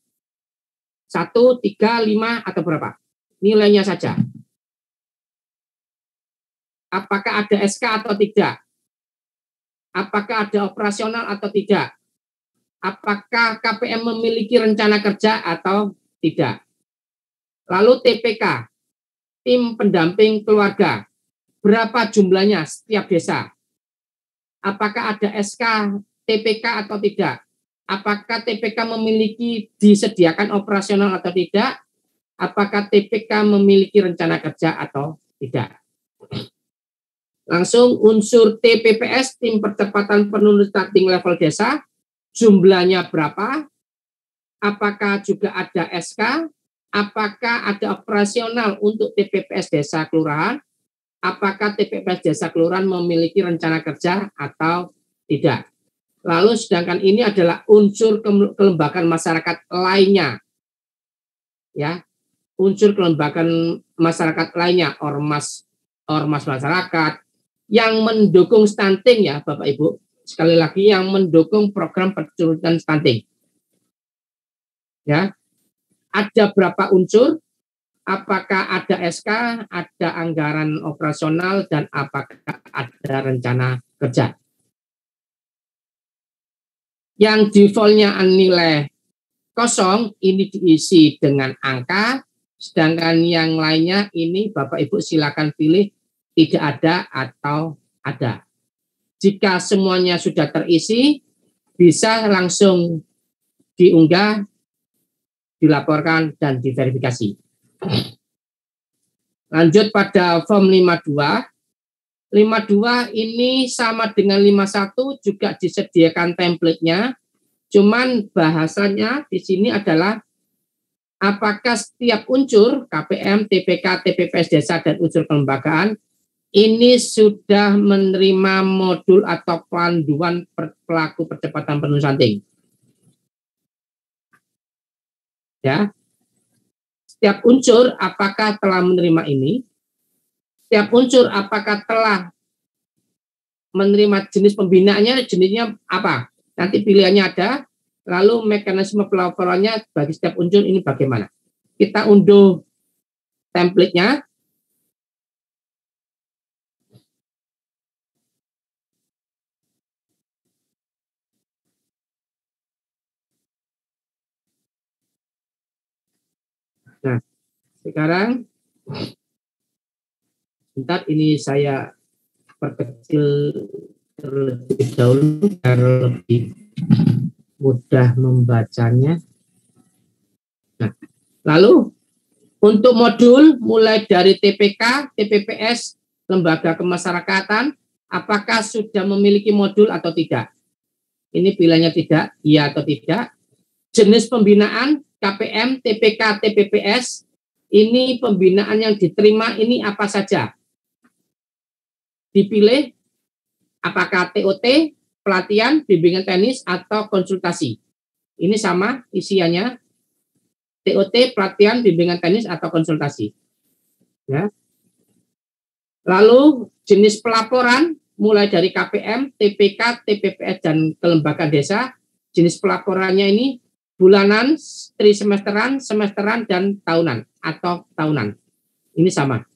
1, 3, 5 atau berapa? Nilainya saja. Apakah ada SK atau tidak? Apakah ada operasional atau tidak? Apakah KPM memiliki rencana kerja atau tidak? Lalu TPK, tim pendamping keluarga, berapa jumlahnya setiap desa? Apakah ada SK TPK atau tidak? Apakah TPK memiliki disediakan operasional atau tidak? Apakah TPK memiliki rencana kerja atau tidak? Langsung unsur TPPS, tim percepatan penurunan stunting level desa, jumlahnya berapa? Apakah juga ada SK? Apakah ada operasional untuk TPPS desa kelurahan? Apakah TPPS desa kelurahan memiliki rencana kerja atau tidak? Lalu sedangkan ini adalah unsur kelembagaan masyarakat lainnya. Ya. Unsur kelembagaan masyarakat lainnya, ormas masyarakat yang mendukung stunting ya Bapak Ibu. Sekali lagi yang mendukung program perturunan stunting. Ya. Ada berapa unsur? Apakah ada SK, ada anggaran operasional, dan apakah ada rencana kerja? Yang defaultnya nilai 0, ini diisi dengan angka, sedangkan yang lainnya ini Bapak Ibu silakan pilih tidak ada atau ada. Jika semuanya sudah terisi, bisa langsung diunggah, dilaporkan, dan diverifikasi. Lanjut pada form 52. 52 ini sama dengan 51 juga disediakan template-nya. Cuman bahasanya di sini adalah apakah setiap unsur KPM, TPK, TPPS desa, dan unsur kelembagaan ini sudah menerima modul atau panduan pelaku percepatan penurunan stunting. Ya. Setiap unsur apakah telah menerima ini? Setiap unsur apakah telah menerima jenis pembinaannya, jenisnya apa? Nanti pilihannya ada, lalu mekanisme pelaporannya bagi setiap unsur ini bagaimana? Kita unduh template-nya. Nah, sekarang bentar ini saya perkecil terlebih dahulu biar lebih mudah membacanya. Nah, lalu untuk modul mulai dari TPK, TPPS, lembaga kemasyarakatan, apakah sudah memiliki modul atau tidak? Ini pilihannya tidak, iya atau tidak. Jenis pembinaan KPM, TPK, TPPS, ini pembinaan yang diterima ini apa saja? Dipilih apakah TOT, pelatihan, bimbingan teknis, atau konsultasi. Ini sama isiannya, TOT, pelatihan, bimbingan teknis, atau konsultasi. Ya. Lalu jenis pelaporan, mulai dari KPM, TPK, TPPS, dan kelembagaan desa. Jenis pelaporannya ini bulanan, trisemesteran, semesteran, dan tahunan atau tahunan. Ini sama.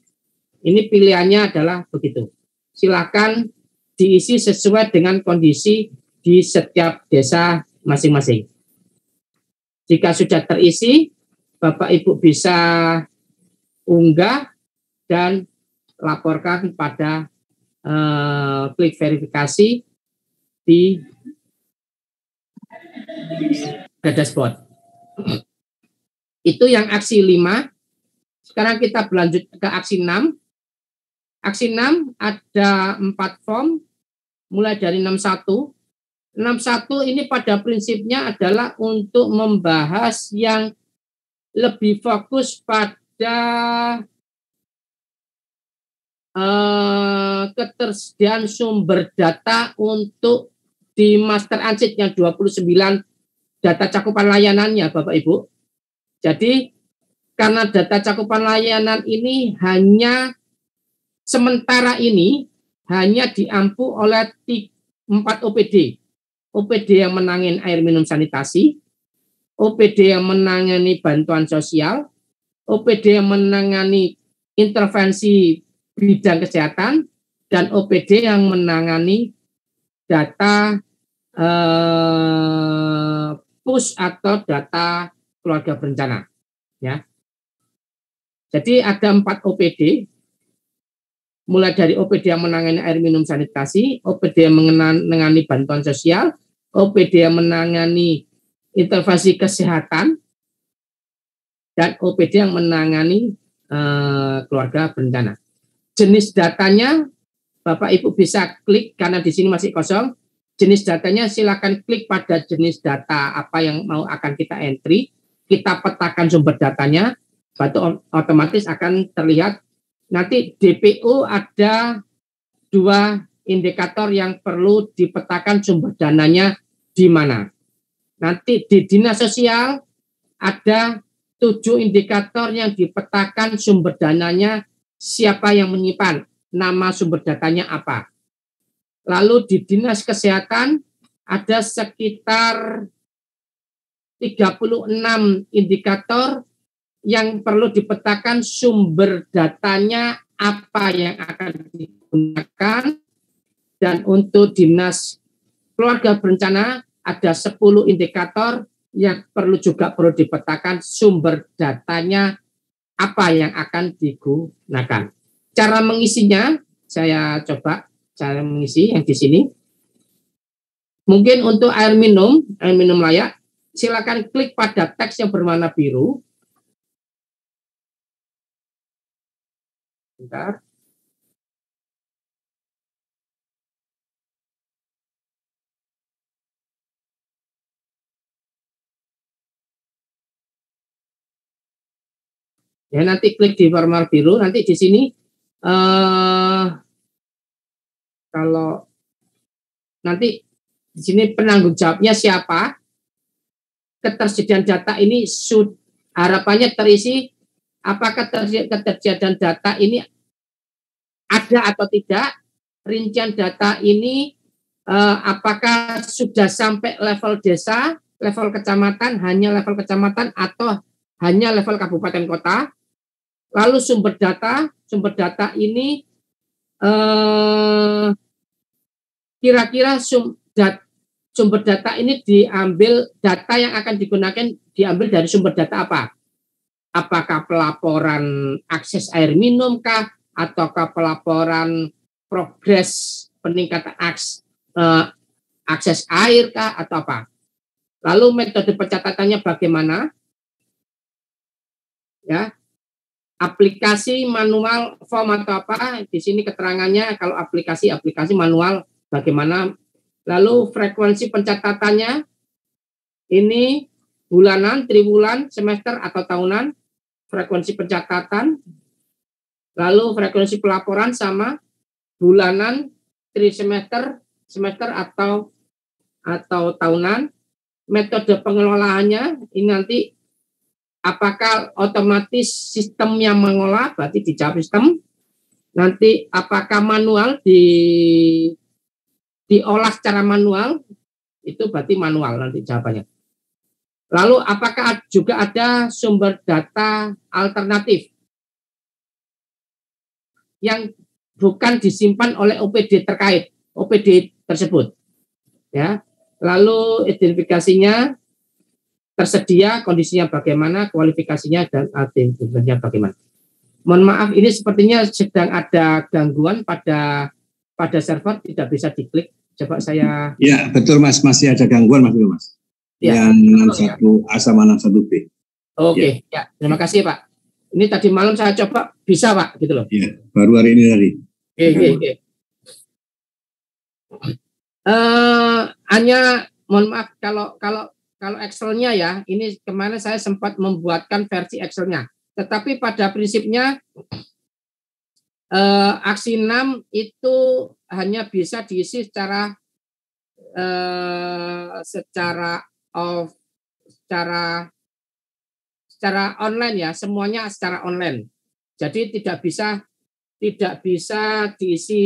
Ini pilihannya adalah begitu. Silakan diisi sesuai dengan kondisi di setiap desa masing-masing. Jika sudah terisi, Bapak Ibu bisa unggah dan laporkan pada klik verifikasi di dashboard. Itu yang aksi 5. Sekarang kita berlanjut ke aksi 6. Aksi 6 ada 4 form, mulai dari 61. 61 ini pada prinsipnya adalah untuk membahas yang lebih fokus pada ketersediaan sumber data untuk di Master Anssit yang 29 data cakupan layanannya, Bapak Ibu. Jadi karena data cakupan layanan ini hanya sementara ini hanya diampu oleh 4 OPD. OPD yang menangani air minum sanitasi, OPD yang menangani bantuan sosial, OPD yang menangani intervensi bidang kesehatan, dan OPD yang menangani data push atau data keluarga berencana. Ya. Jadi ada 4 OPD, mulai dari OPD yang menangani air minum sanitasi, OPD yang menangani bantuan sosial, OPD yang menangani intervensi kesehatan, dan OPD yang menangani keluarga berencana. Jenis datanya, Bapak Ibu bisa klik karena di sini masih kosong. Jenis datanya silakan klik pada jenis data apa yang mau akan kita entry. Kita petakan sumber datanya, baru otomatis akan terlihat. Nanti DPO ada 2 indikator yang perlu dipetakan sumber dananya di mana. Nanti di dinas sosial ada 7 indikator yang dipetakan sumber dananya, siapa yang menyimpan, nama sumber datanya apa. Lalu di dinas kesehatan ada sekitar 36 indikator yang perlu dipetakan sumber datanya apa yang akan digunakan. Dan untuk dinas keluarga berencana ada 10 indikator yang perlu dipetakan sumber datanya apa yang akan digunakan. Cara mengisinya, saya coba cara mengisi yang di sini. Mungkin untuk air minum layak, silakan klik pada teks yang berwarna biru. Bentar. Ya, nanti klik di warna biru, nanti di sini kalau nanti di sini penanggung jawabnya siapa, ketersediaan data ini harapannya terisi, apakah ketersediaan data ini ada atau tidak, rincian data ini apakah sudah sampai level desa, level kecamatan, hanya level kecamatan atau hanya level kabupaten kota. Lalu sumber data ini kira-kira sumber data ini diambil, data yang akan digunakan diambil dari sumber data apa? Apakah pelaporan akses air minum kah? Ataukah pelaporan progres peningkatan akses air kah? Atau apa? Lalu metode pencatatannya bagaimana? Ya. aplikasi manual form atau apa, di sini keterangannya kalau aplikasi manual bagaimana. Lalu frekuensi pencatatannya ini bulanan, triwulan, semester atau tahunan, frekuensi pencatatan. Lalu frekuensi pelaporan sama bulanan, trisemester, semester atau tahunan. Metode pengelolaannya ini nanti apakah otomatis sistem yang mengolah, berarti dijawab sistem. Nanti apakah manual diolah secara manual, itu berarti manual nanti jawabannya. Lalu apakah juga ada sumber data alternatif yang bukan disimpan oleh OPD terkait, OPD tersebut. Ya. Lalu identifikasinya tersedia, kondisinya bagaimana, kualifikasinya, dan alternatifnya bagaimana. Mohon maaf, ini sepertinya sedang ada gangguan pada server, tidak bisa diklik. Coba saya... Ya, betul Mas, masih ada gangguan Mas. Ya, yang 61A sama 61B. Oke, ya. Terima kasih Pak. Ini tadi malam saya coba, bisa Pak, gitu loh. Ya, baru hari ini tadi. Oke. Hanya mohon maaf kalau Excel-nya ya, ini kemarin saya sempat membuatkan versi Excel-nya. Tetapi pada prinsipnya aksi 6 itu hanya bisa diisi secara online ya, semuanya secara online. Jadi tidak bisa diisi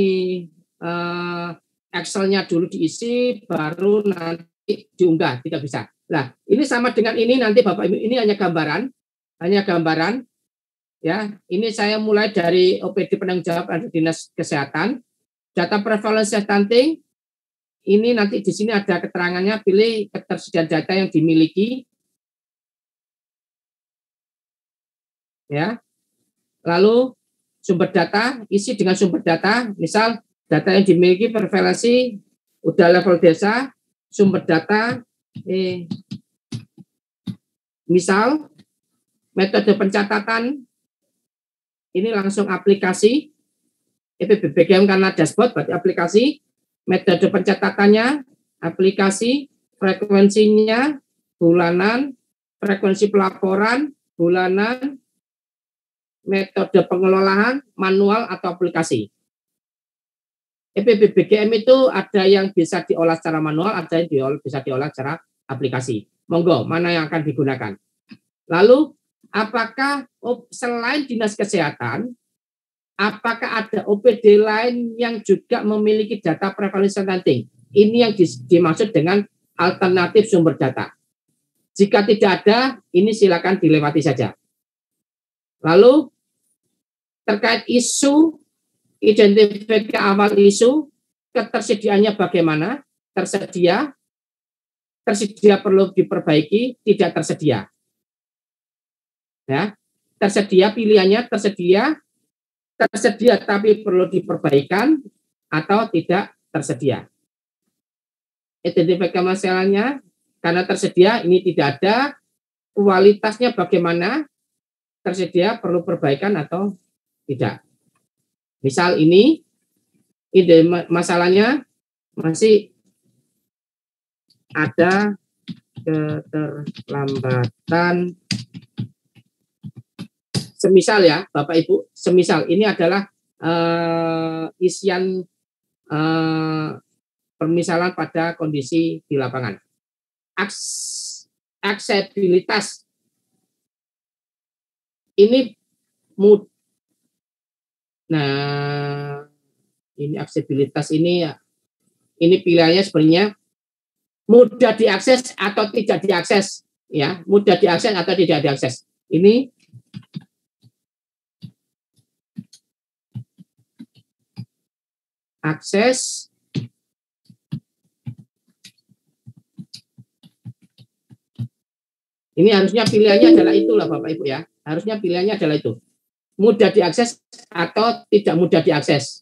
Excel-nya dulu diisi, baru nanti diunggah, tidak bisa. Nah, ini sama dengan ini nanti Bapak Ibu, ini hanya gambaran, ya. Ini saya mulai dari OPD penanggung jawab Dinas Kesehatan, data prevalensi stunting. Ini nanti di sini ada keterangannya, pilih ketersediaan data yang dimiliki, ya. Lalu sumber data, isi dengan sumber data, misal data yang dimiliki prevalensi udah level desa, sumber data, misal metode pencatatan, ini langsung aplikasi, EPBBGM karena dashboard, berarti aplikasi, metode pencatatannya, aplikasi, frekuensinya, bulanan, frekuensi pelaporan, bulanan, metode pengelolaan, manual atau aplikasi. EPBBGM itu ada yang bisa diolah secara manual, ada yang bisa diolah secara aplikasi. Monggo, mana yang akan digunakan. Lalu, apakah selain Dinas Kesehatan, apakah ada OPD lain yang juga memiliki data prevalensi stunting? Ini yang dimaksud dengan alternatif sumber data. Jika tidak ada, ini silakan dilewati saja. Lalu, terkait isu, identifikasi awal isu, ketersediaannya bagaimana, tersedia perlu diperbaiki, tidak tersedia. Ya, tersedia pilihannya tersedia tapi perlu diperbaikan atau tidak tersedia. Identifikasi masalahnya, karena tersedia ini tidak ada, kualitasnya bagaimana, tersedia perlu perbaikan atau tidak. Misal ini ide masalahnya masih ada keterlambatan. Semisal ya Bapak Ibu, semisal ini adalah isian permisalan pada kondisi di lapangan. Aksesibilitas ini Nah, ini aksesibilitas ini pilihannya sebenarnya mudah diakses atau tidak diakses, ya, mudah diakses atau tidak diakses. Ini akses ini harusnya pilihannya adalah itulah Bapak Ibu ya. Harusnya pilihannya adalah itu. Mudah diakses atau tidak mudah diakses.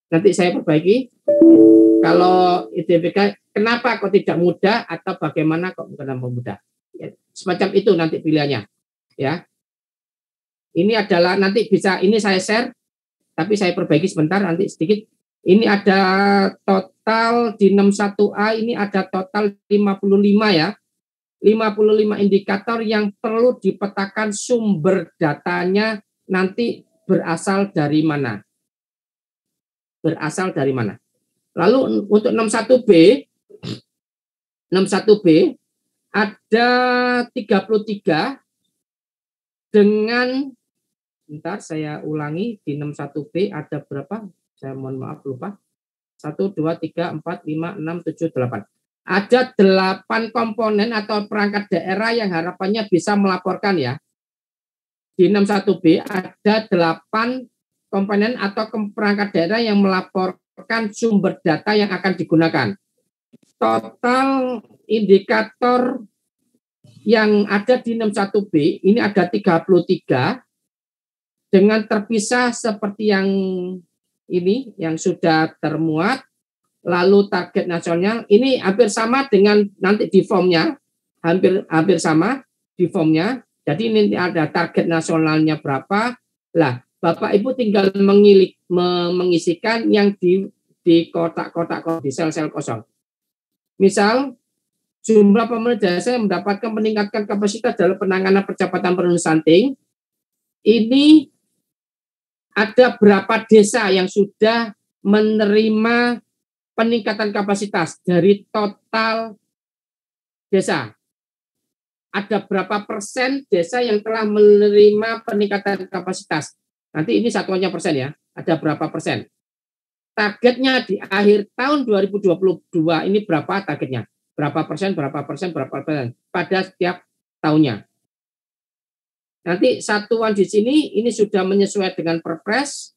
Nanti saya perbaiki. Kalau identifikasi kenapa kok tidak mudah atau bagaimana kok kenapa mudah. Ya, semacam itu nanti pilihannya. Ya. Ini adalah nanti bisa, ini saya share, tapi saya perbaiki sebentar nanti sedikit. Ini ada total di 61A, ini ada total 55 ya. 55 indikator yang perlu dipetakan sumber datanya nanti berasal dari mana. Berasal dari mana. Lalu untuk 61B ada 33 dengan, bentar saya ulangi, di 61B ada berapa? Saya mohon maaf lupa. 1, 2, 3, 4, 5, 6, 7, 8. Ada 8 komponen atau perangkat daerah yang harapannya bisa melaporkan ya. Di 61B ada 8 komponen atau perangkat daerah yang melaporkan sumber data yang akan digunakan. Total indikator yang ada di 61B ini ada 33 dengan terpisah seperti yang ini yang sudah termuat. Lalu target nasional ini hampir sama dengan nanti di formnya, hampir sama di formnya. Jadi ini ada target nasionalnya berapa. Lah, Bapak Ibu tinggal mengisikan yang di kotak-kotak, di sel-sel kosong. Misal jumlah pemerintah desa yang mendapatkan meningkatkan kapasitas dalam penanganan percepatan penurunan stunting. Ini ada berapa desa yang sudah menerima peningkatan kapasitas dari total desa. Ada berapa persen desa yang telah menerima peningkatan kapasitas. Nanti ini satuannya persen ya. Ada berapa persen. Targetnya di akhir tahun 2022 ini berapa targetnya. Berapa persen pada setiap tahunnya. Nanti satuan di sini ini sudah menyesuaikan dengan Perpres.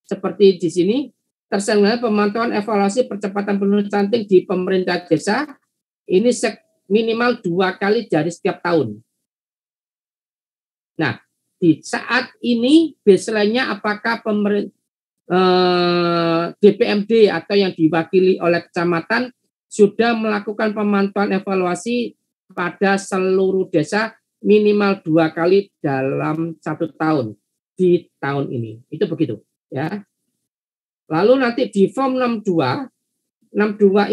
Seperti di sini. Terselenggara pemantauan evaluasi percepatan penurunan stunting di pemerintah desa ini minimal 2 kali dari setiap tahun. Nah, di saat ini baseline-nya apakah DPMD atau yang diwakili oleh kecamatan sudah melakukan pemantauan evaluasi pada seluruh desa minimal 2 kali dalam 1 tahun di tahun ini. Itu begitu ya. Lalu nanti di form 62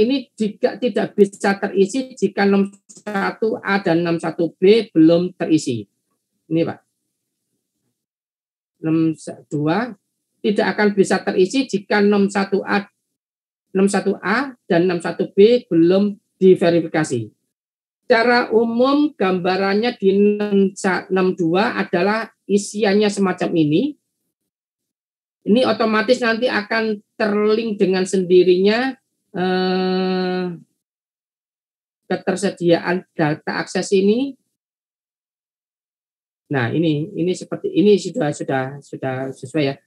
ini jika tidak bisa terisi jika 61A dan 61B belum terisi. Ini Pak. 62 tidak akan bisa terisi jika 61A dan 61B belum diverifikasi. Secara umum gambarannya di 62 adalah isiannya semacam ini. Ini otomatis nanti akan terlink dengan sendirinya ketersediaan data akses ini. Nah, ini seperti ini sudah sesuai ya.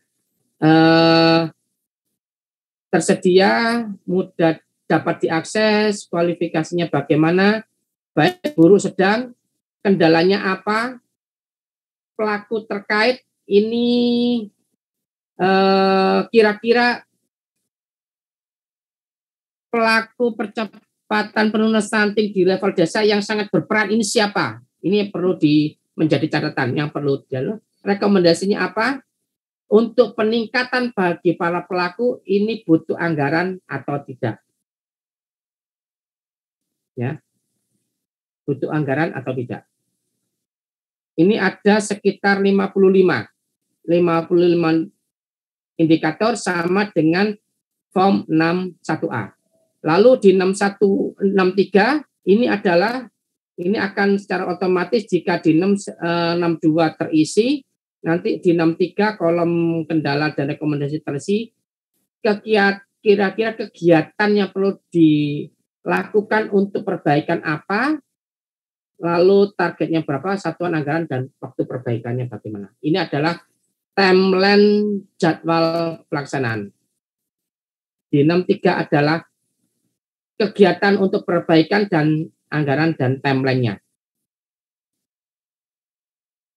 Tersedia, mudah dapat diakses, kualifikasinya bagaimana, baik buruk sedang, kendalanya apa, pelaku terkait ini kira-kira pelaku percepatan penurunan stunting di level desa yang sangat berperan ini siapa? Ini perlu menjadi catatan yang perlu. Rekomendasinya apa? Untuk peningkatan bagi para pelaku ini butuh anggaran atau tidak? Ya, butuh anggaran atau tidak? Ini ada sekitar 55 indikator sama dengan form 61A. Lalu di 63 ini akan secara otomatis jika di 62 terisi, nanti di 63 kolom kendala dan rekomendasi terisi, kira-kira kegiatan yang perlu dilakukan untuk perbaikan apa, lalu targetnya berapa, satuan anggaran dan waktu perbaikannya bagaimana. Ini adalah timeline jadwal pelaksanaan. Di 63 adalah kegiatan untuk perbaikan dan anggaran dan timeline-nya.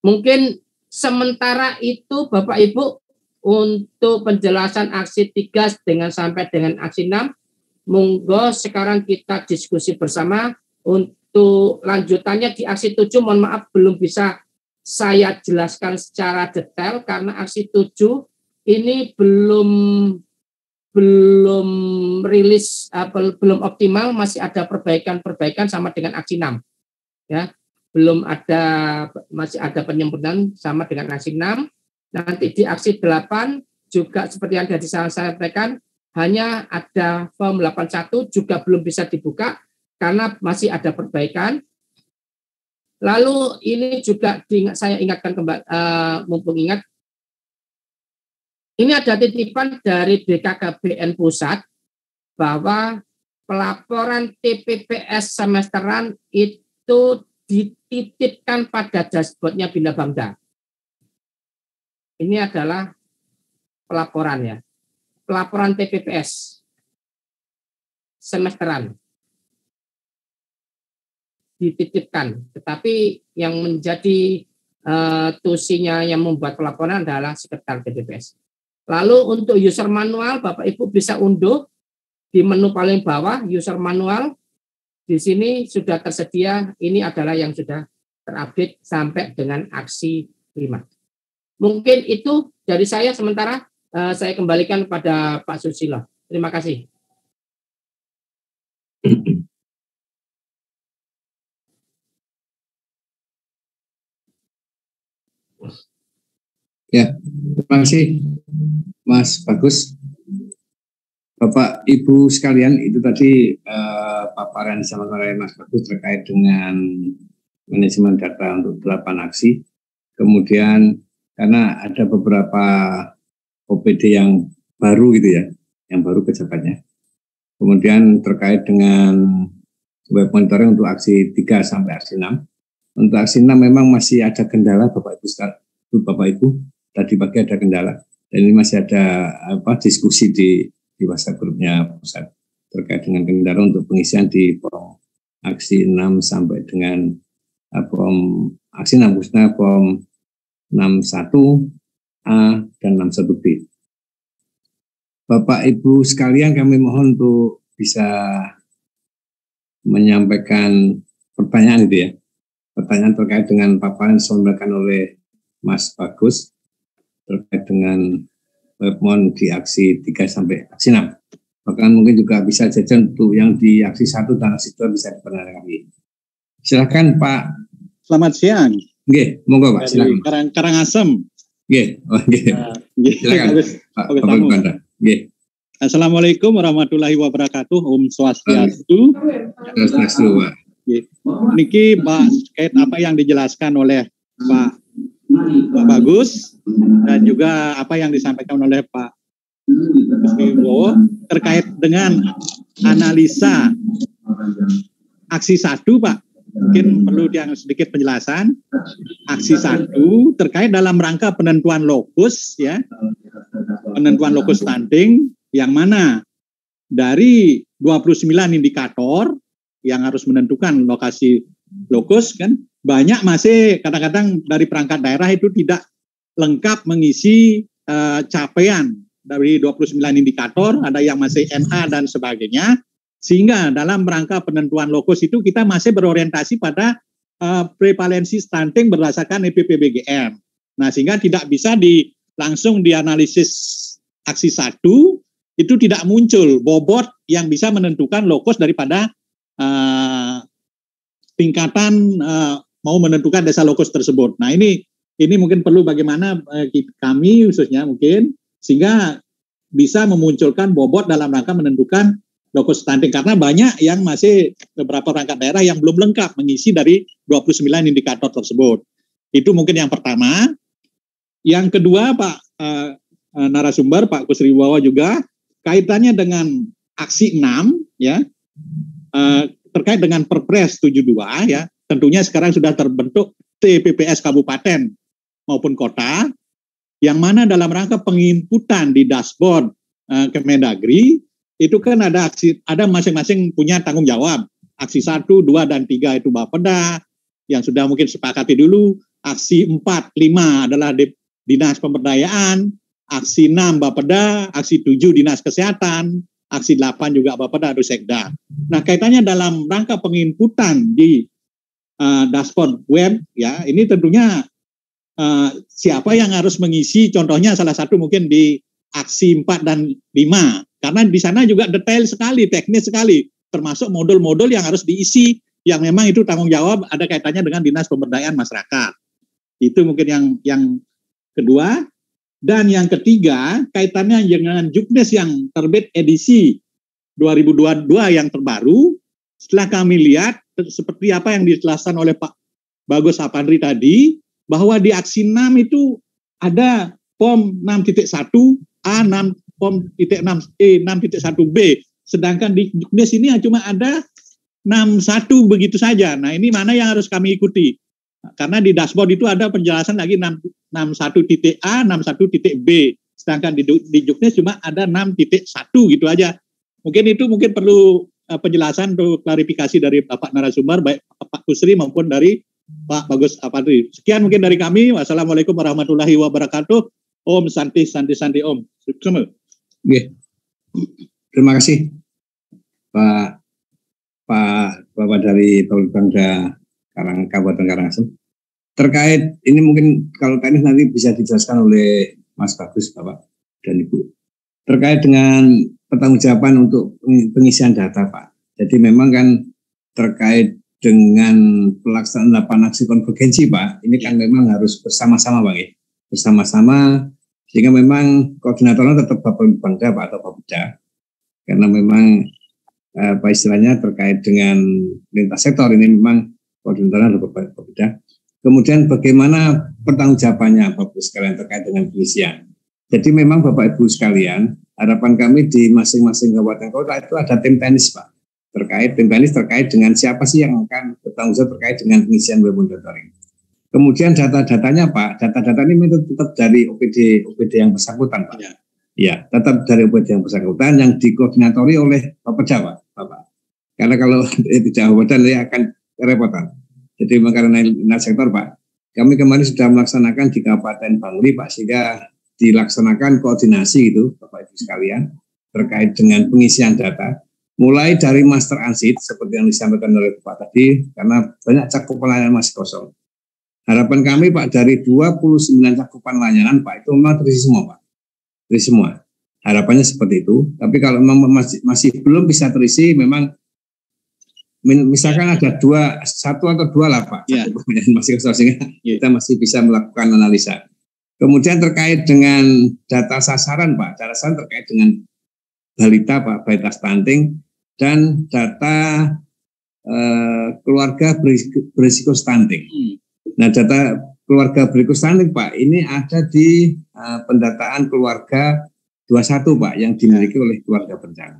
Mungkin sementara itu Bapak Ibu untuk penjelasan aksi 3 sampai dengan aksi 6, monggo sekarang kita diskusi bersama. Untuk lanjutannya di aksi 7 mohon maaf belum bisa saya jelaskan secara detail karena aksi 7 ini belum rilis, belum optimal, masih ada perbaikan sama dengan aksi 6 ya, masih ada penyempurnaan sama dengan aksi 6. Nanti di aksi 8 juga seperti yang tadi saya sampaikan, hanya ada form 81 juga belum bisa dibuka karena masih ada perbaikan. Lalu ini juga saya ingatkan kembali, mumpung ingat, ini ada titipan dari BKKBN Pusat bahwa pelaporan TPPS semesteran itu dititipkan pada dashboardnya Bina Bangda. Ini adalah pelaporan ya, pelaporan TPPS semesteran dititipkan, tetapi yang menjadi tusinya yang membuat pelaporan adalah sekretaris TPPS. Lalu untuk user manual, Bapak Ibu bisa unduh di menu paling bawah, user manual. Di sini sudah tersedia, ini adalah yang sudah terupdate sampai dengan aksi 5. Mungkin itu dari saya sementara, saya kembalikan kepada Pak Susilo. Terima kasih. Ya, terima kasih Mas Bagus. Bapak Ibu sekalian, itu tadi paparan disampaikan oleh Mas Bagus terkait dengan manajemen data untuk 8 aksi. Kemudian karena ada beberapa OPD yang baru gitu ya, yang baru pejabatnya. Kemudian terkait dengan web monitoring untuk aksi 3 sampai aksi 6. Untuk aksi 6 memang masih ada kendala Bapak Ibu, tadi pagi ada kendala. Dan ini masih ada diskusi di WhatsApp grupnya pusat terkait dengan kendala untuk pengisian di form aksi 6 sampai dengan form aksi 6, khususnya form 61A dan 61B. Bapak Ibu sekalian, kami mohon untuk bisa menyampaikan pertanyaan itu ya. Pertanyaan terkait dengan paparan yang disampaikan oleh Mas Bagus terkait dengan webmon di aksi 3 sampai aksi 6. Bahkan mungkin juga bisa jajan untuk yang di aksi 1 dan aksi 2 bisa diperkenalkan. Silakan Pak. Selamat siang. Nggih, monggo Pak, silakan. Karangasem. Nggih, silakan Pak Banda. Nggih. Assalamualaikum warahmatullahi wabarakatuh. Om Swastiastu. Swastiastu, Pak. Niki Pak, terkait apa yang dijelaskan oleh Pak Bagus dan juga apa yang disampaikan oleh Pak Wibowo terkait dengan analisa aksi 1, Pak. Mungkin perlu yang sedikit penjelasan. Aksi 1 terkait dalam rangka penentuan lokus ya. Penentuan lokus stunting yang mana dari 29 indikator yang harus menentukan lokasi lokus kan, banyak masih kadang-kadang dari perangkat daerah itu tidak lengkap mengisi capaian dari 29 indikator, ada yang masih NA dan sebagainya, sehingga dalam rangka penentuan lokus itu kita masih berorientasi pada prevalensi stunting berdasarkan EPPBGM. Nah, sehingga tidak bisa langsung dianalisis aksi 1, itu tidak muncul bobot yang bisa menentukan lokus daripada tingkatan mau menentukan desa lokus tersebut. Nah, ini mungkin perlu bagaimana kami khususnya mungkin sehingga bisa memunculkan bobot dalam rangka menentukan lokus stunting, karena banyak yang masih beberapa perangkat daerah yang belum lengkap mengisi dari 29 indikator tersebut. Itu mungkin yang pertama. Yang kedua, Pak narasumber Pak Kusriwawa juga kaitannya dengan aksi 6 ya. Terkait dengan Perpres 72 ya, tentunya sekarang sudah terbentuk TPPS kabupaten maupun kota, yang mana dalam rangka penginputan di dashboard Kemendagri itu kan ada masing-masing punya tanggung jawab. Aksi 1, 2, dan 3 itu Bapeda yang sudah mungkin sepakati dulu. Aksi 4, 5 adalah Dinas Pemberdayaan, aksi 6 Bapeda, aksi 7 Dinas Kesehatan, aksi 8 juga Bapeda atau Sekda. Nah, kaitannya dalam rangka penginputan di dashboard web ya, ini tentunya siapa yang harus mengisi, contohnya salah satu mungkin di aksi 4 dan 5, karena di sana juga detail sekali, teknis sekali, termasuk modul-modul yang harus diisi, yang memang itu tanggung jawab ada kaitannya dengan Dinas Pemberdayaan Masyarakat. Itu mungkin yang kedua. Dan yang ketiga, kaitannya dengan Juknis yang terbit edisi 2022 yang terbaru. Setelah kami lihat, seperti apa yang dijelaskan oleh Pak Bagus Apandri tadi, bahwa di aksi 6 itu ada POM 6.1A, POM 6.E, 6.1B. Sedangkan di Juknis ini cuma ada 61 begitu saja. Nah, ini mana yang harus kami ikuti? Karena di dashboard itu ada penjelasan lagi 61.A, 61.B. Sedangkan di Juknis cuma ada 6.1 gitu aja. Mungkin perlu penjelasan atau klarifikasi dari Bapak narasumber, baik Pak Kusri maupun dari Pak Bagus Apandri. Sekian mungkin dari kami. Wassalamualaikum warahmatullahi wabarakatuh. Om Santi Santi Santi Om. Terima kasih Bapak dari Bangda Kabupaten Karangasem. Terkait ini mungkin kalau teknis nanti bisa dijelaskan oleh Mas Bagus, Bapak dan Ibu. Terkait dengan pertanggungjawaban untuk pengisian data, Pak. Jadi memang kan terkait dengan pelaksanaan 8 aksi konvergensi, Pak. Ini kan memang harus bersama-sama, Pak. Ya. Bersama-sama, sehingga memang koordinatornya tetap Bapak Bangda, Pak, atau Bapeda. Karena memang istilahnya terkait dengan lintas sektor ini memang koordinatornya Bapak Bapeda. Kemudian bagaimana pertanggungjawabannya Bapak sekalian terkait dengan pengisian. Jadi memang Bapak Ibu sekalian, harapan kami di masing-masing kabupaten kota itu ada tim teknis, Pak. Tim teknis terkait dengan siapa sih yang akan bertanggung jawab terkait dengan pengisian web monitoring. Kemudian data-datanya, Pak, data-data ini tetap dari OPD yang bersangkutan, Pak. Ya, tetap dari OPD yang bersangkutan yang dikoordinatori oleh Bapeda, Bapak. Karena kalau tidak Bapeda dia akan kerepotan. Jadi karena lintas sektor, Pak, kami kemarin sudah melaksanakan di Kabupaten Bangli, Pak, sehingga dilaksanakan koordinasi itu, Bapak Ibu sekalian, terkait dengan pengisian data, mulai dari master ansit, seperti yang disampaikan oleh Bapak tadi, karena banyak cakupan layanan masih kosong. Harapan kami, Pak, dari 29 cakupan layanan, Pak, itu memang terisi semua, Pak. Terisi semua. Harapannya seperti itu, tapi kalau memang masih belum bisa terisi, memang misalkan ada 1 atau 2 lah, Pak, masih kosong, sehingga kita masih bisa melakukan analisa. Kemudian terkait dengan data sasaran, Pak, data sasaran terkait dengan balita, Pak, balita stunting, dan data keluarga berisiko stunting. Nah, data keluarga berisiko stunting, Pak, ini ada di pendataan keluarga 21, Pak, yang dimiliki oleh keluarga berencana.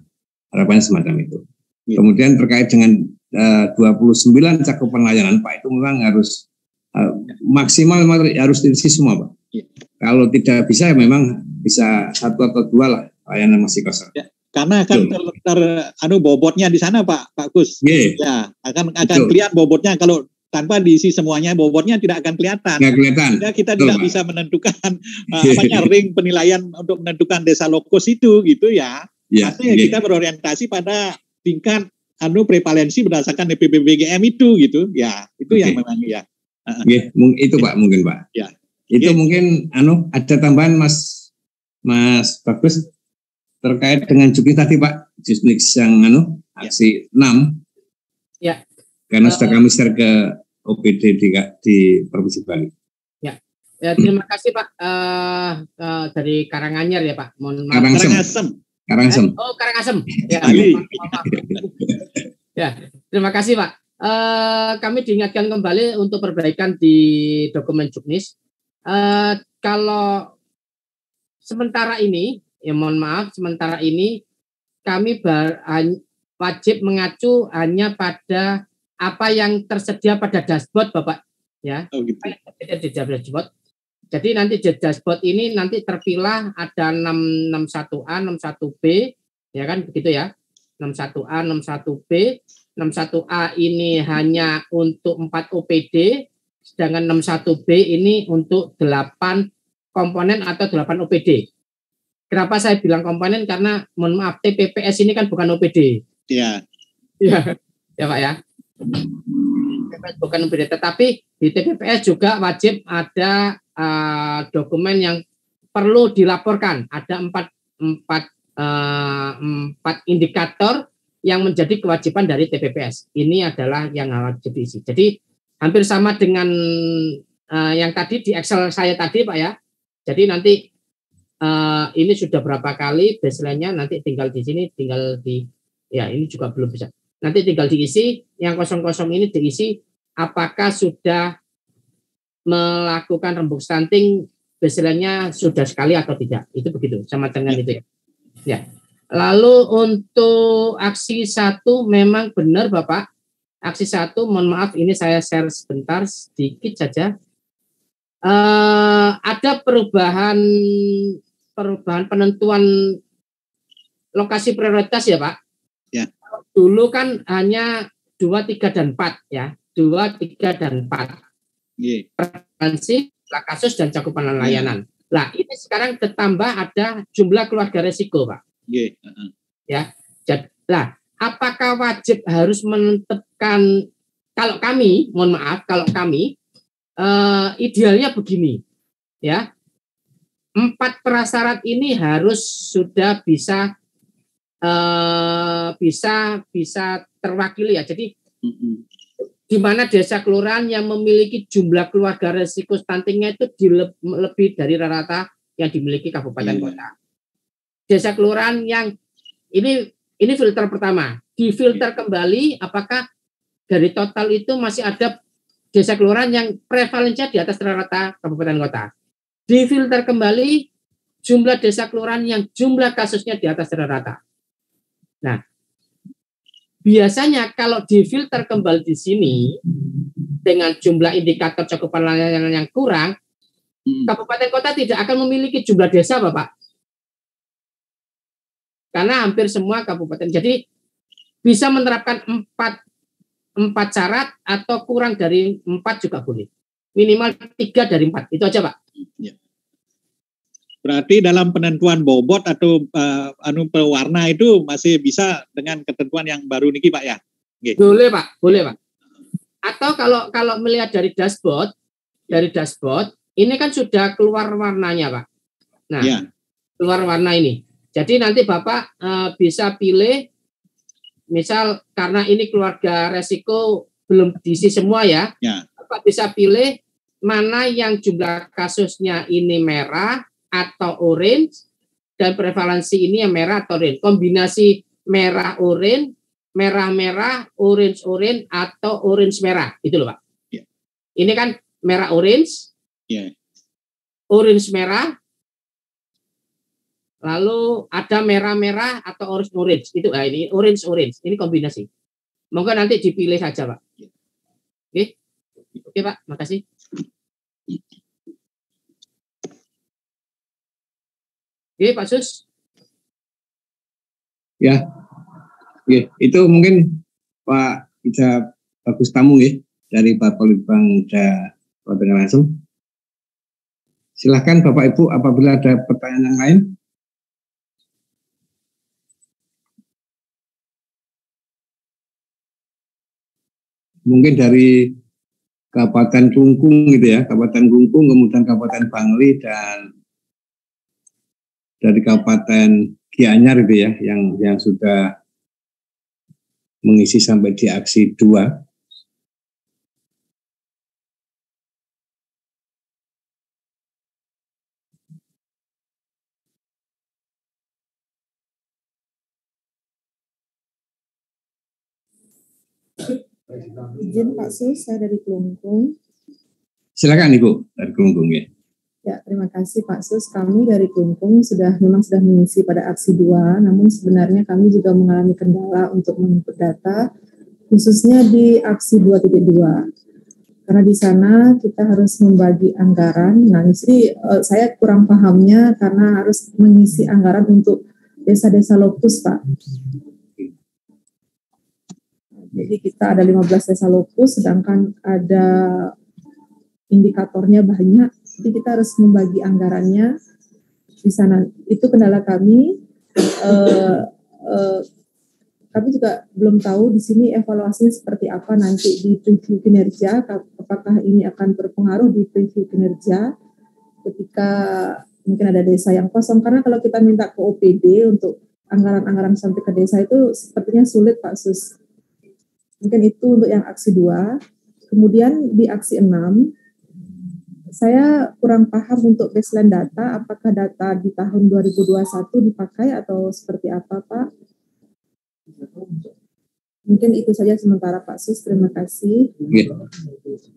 Harapannya semacam itu. Kemudian terkait dengan 29 cakupan layanan, Pak, itu memang harus maksimal harus diisi semua, Pak. Kalau tidak bisa, memang bisa 1 atau 2 lah layanan masih kosong. Ya, karena akan bobotnya di sana, Pak Gus. Ya, akan kelihatan bobotnya. Kalau tanpa diisi semuanya, bobotnya tidak akan kelihatan. Nggak kelihatan. Sehingga kita tidak bisa menentukan ring penilaian untuk menentukan desa lokus itu, gitu ya. Artinya kita berorientasi pada tingkat prevalensi berdasarkan DPPBGM itu, gitu. Ya, itu yang memang ya. Itu Pak, mungkin Pak. Ya. Itu mungkin ada tambahan Mas Bagus terkait dengan Juknis tadi, Pak. Juknis yang aksi 6. Ya. Karena sudah kami share ke OPD di Provinsi Bali. Ya, terima kasih Pak dari Karanganyar ya Pak. Karangasem. Oh, Karangasem. Ya, ya, terima kasih Pak. Kami diingatkan kembali untuk perbaikan di dokumen Juknis. Kalau sementara ini, ya mohon maaf, sementara ini kami wajib mengacu hanya pada apa yang tersedia pada dashboard, Bapak. Ya. Oh, gitu. Di dashboard. Jadi nanti di dashboard ini nanti terpilah ada 61A, 61B, ya kan begitu ya. 61A, 61B. 61A ini hanya untuk 4 OPD, sedangkan 61B ini untuk 8 komponen atau 8 OPD. Kenapa saya bilang komponen? Karena mohon maaf, TPPS ini kan bukan OPD. Iya. Ya, ya Pak ya. TPPS bukan OPD, tetapi di TPPS juga wajib ada dokumen yang perlu dilaporkan. Ada empat indikator yang menjadi kewajiban dari TPPS. Ini adalah yang harus diisi. Jadi hampir sama dengan yang tadi di Excel saya tadi, Pak ya. Jadi nanti ini sudah berapa kali baseline-nya, nanti tinggal di sini, tinggal di, ya ini juga belum bisa. Nanti tinggal diisi, yang kosong-kosong ini diisi, apakah sudah melakukan rembuk stunting, baseline-nya sudah sekali atau tidak. Itu begitu, sama dengan itu ya. Ya. Lalu untuk aksi 1 memang benar Bapak. Aksi 1, mohon maaf ini saya share sebentar, sedikit saja. Ada perubahan penentuan lokasi prioritas ya Pak. Ya. Dulu kan hanya 2, 3, dan 4 ya. 2, 3, dan 4. Yeah. Prevalensi, kasus, dan cakupan layanan. Nah, ini sekarang ditambah ada jumlah keluarga resiko Pak. Yeah. Ya. Nah, apakah wajib harus menentukan, kalau kami, mohon maaf, kalau kami idealnya begini, ya, 4 prasyarat ini harus sudah bisa terwakili ya. Jadi di mana desa kelurahan yang memiliki jumlah keluarga resiko stuntingnya itu lebih dari rata-rata yang dimiliki kabupaten kota. Desa kelurahan yang ini filter pertama, difilter kembali apakah dari total itu masih ada desa kelurahan yang prevalensinya di atas rata-rata kabupaten kota. Difilter kembali jumlah desa kelurahan yang jumlah kasusnya di atas rata-rata. Nah, biasanya kalau difilter kembali di sini dengan jumlah indikator cakupan layanan yang kurang, kabupaten kota tidak akan memiliki jumlah desa, Bapak. Karena hampir semua kabupaten. Jadi bisa menerapkan 4 syarat atau kurang dari 4 juga boleh. Minimal 3 dari 4. Itu aja, Pak. Ya. Berarti dalam penentuan bobot atau pewarna itu masih bisa dengan ketentuan yang baru niki Pak ya? Okay. Boleh Pak, boleh Pak. Atau kalau melihat dari dashboard, ini kan sudah keluar warnanya Pak. Nah, ya. Keluar warna ini. Jadi nanti Bapak bisa pilih, misal karena ini keluarga resiko belum diisi semua ya. Bapak bisa pilih mana yang jumlah kasusnya ini merah atau orange, dan prevalensi ini yang merah atau orange. Kombinasi merah-orange, merah-merah, orange-orange, atau orange-merah. Itu loh Pak. Yeah. Ini kan merah-orange, orange-merah, lalu ada merah-merah atau orange-orange. Itu ini orange-orange. Ini kombinasi. Monggo nanti dipilih saja Pak. Oke, Oke Pak, makasih. Oke, Pak Sus. Ya, oke. Itu mungkin Pak Ija Bagus Tamu ya dari Pak Politbang Dengar langsung. Silahkan Bapak Ibu apabila ada pertanyaan yang lain. Mungkin dari Kabupaten Klungkung gitu ya, Kabupaten Klungkung, kemudian Kabupaten Bangli, dan dari Kabupaten Gianyar itu ya, yang sudah mengisi sampai di aksi 2. Izin Pak Sus, saya dari Klungkung. Silakan Ibu dari Klungkung ya. Ya, terima kasih Pak Sus. Kami dari Klungkung memang sudah mengisi pada aksi 2, namun sebenarnya kami juga mengalami kendala untuk menginput data, khususnya di aksi 2.2. Karena di sana kita harus membagi anggaran. Nah, jadi saya kurang pahamnya karena harus mengisi anggaran untuk desa-desa lokus, Pak. Jadi kita ada 15 desa lokus, sedangkan ada indikatornya banyak. Jadi kita harus membagi anggarannya di sana. Itu kendala kami. Kami juga belum tahu di sini evaluasinya seperti apa nanti di preview kinerja. Apakah ini akan berpengaruh di preview kinerja? ketika mungkin ada desa yang kosong, karena kalau kita minta ke OPD untuk anggaran-anggaran sampai ke desa itu sepertinya sulit Pak Sus. Mungkin itu untuk yang aksi 2. Kemudian di aksi 6, saya kurang paham untuk baseline data, apakah data di tahun 2021 dipakai atau seperti apa Pak? Mungkin itu saja sementara Pak Sus, terima kasih.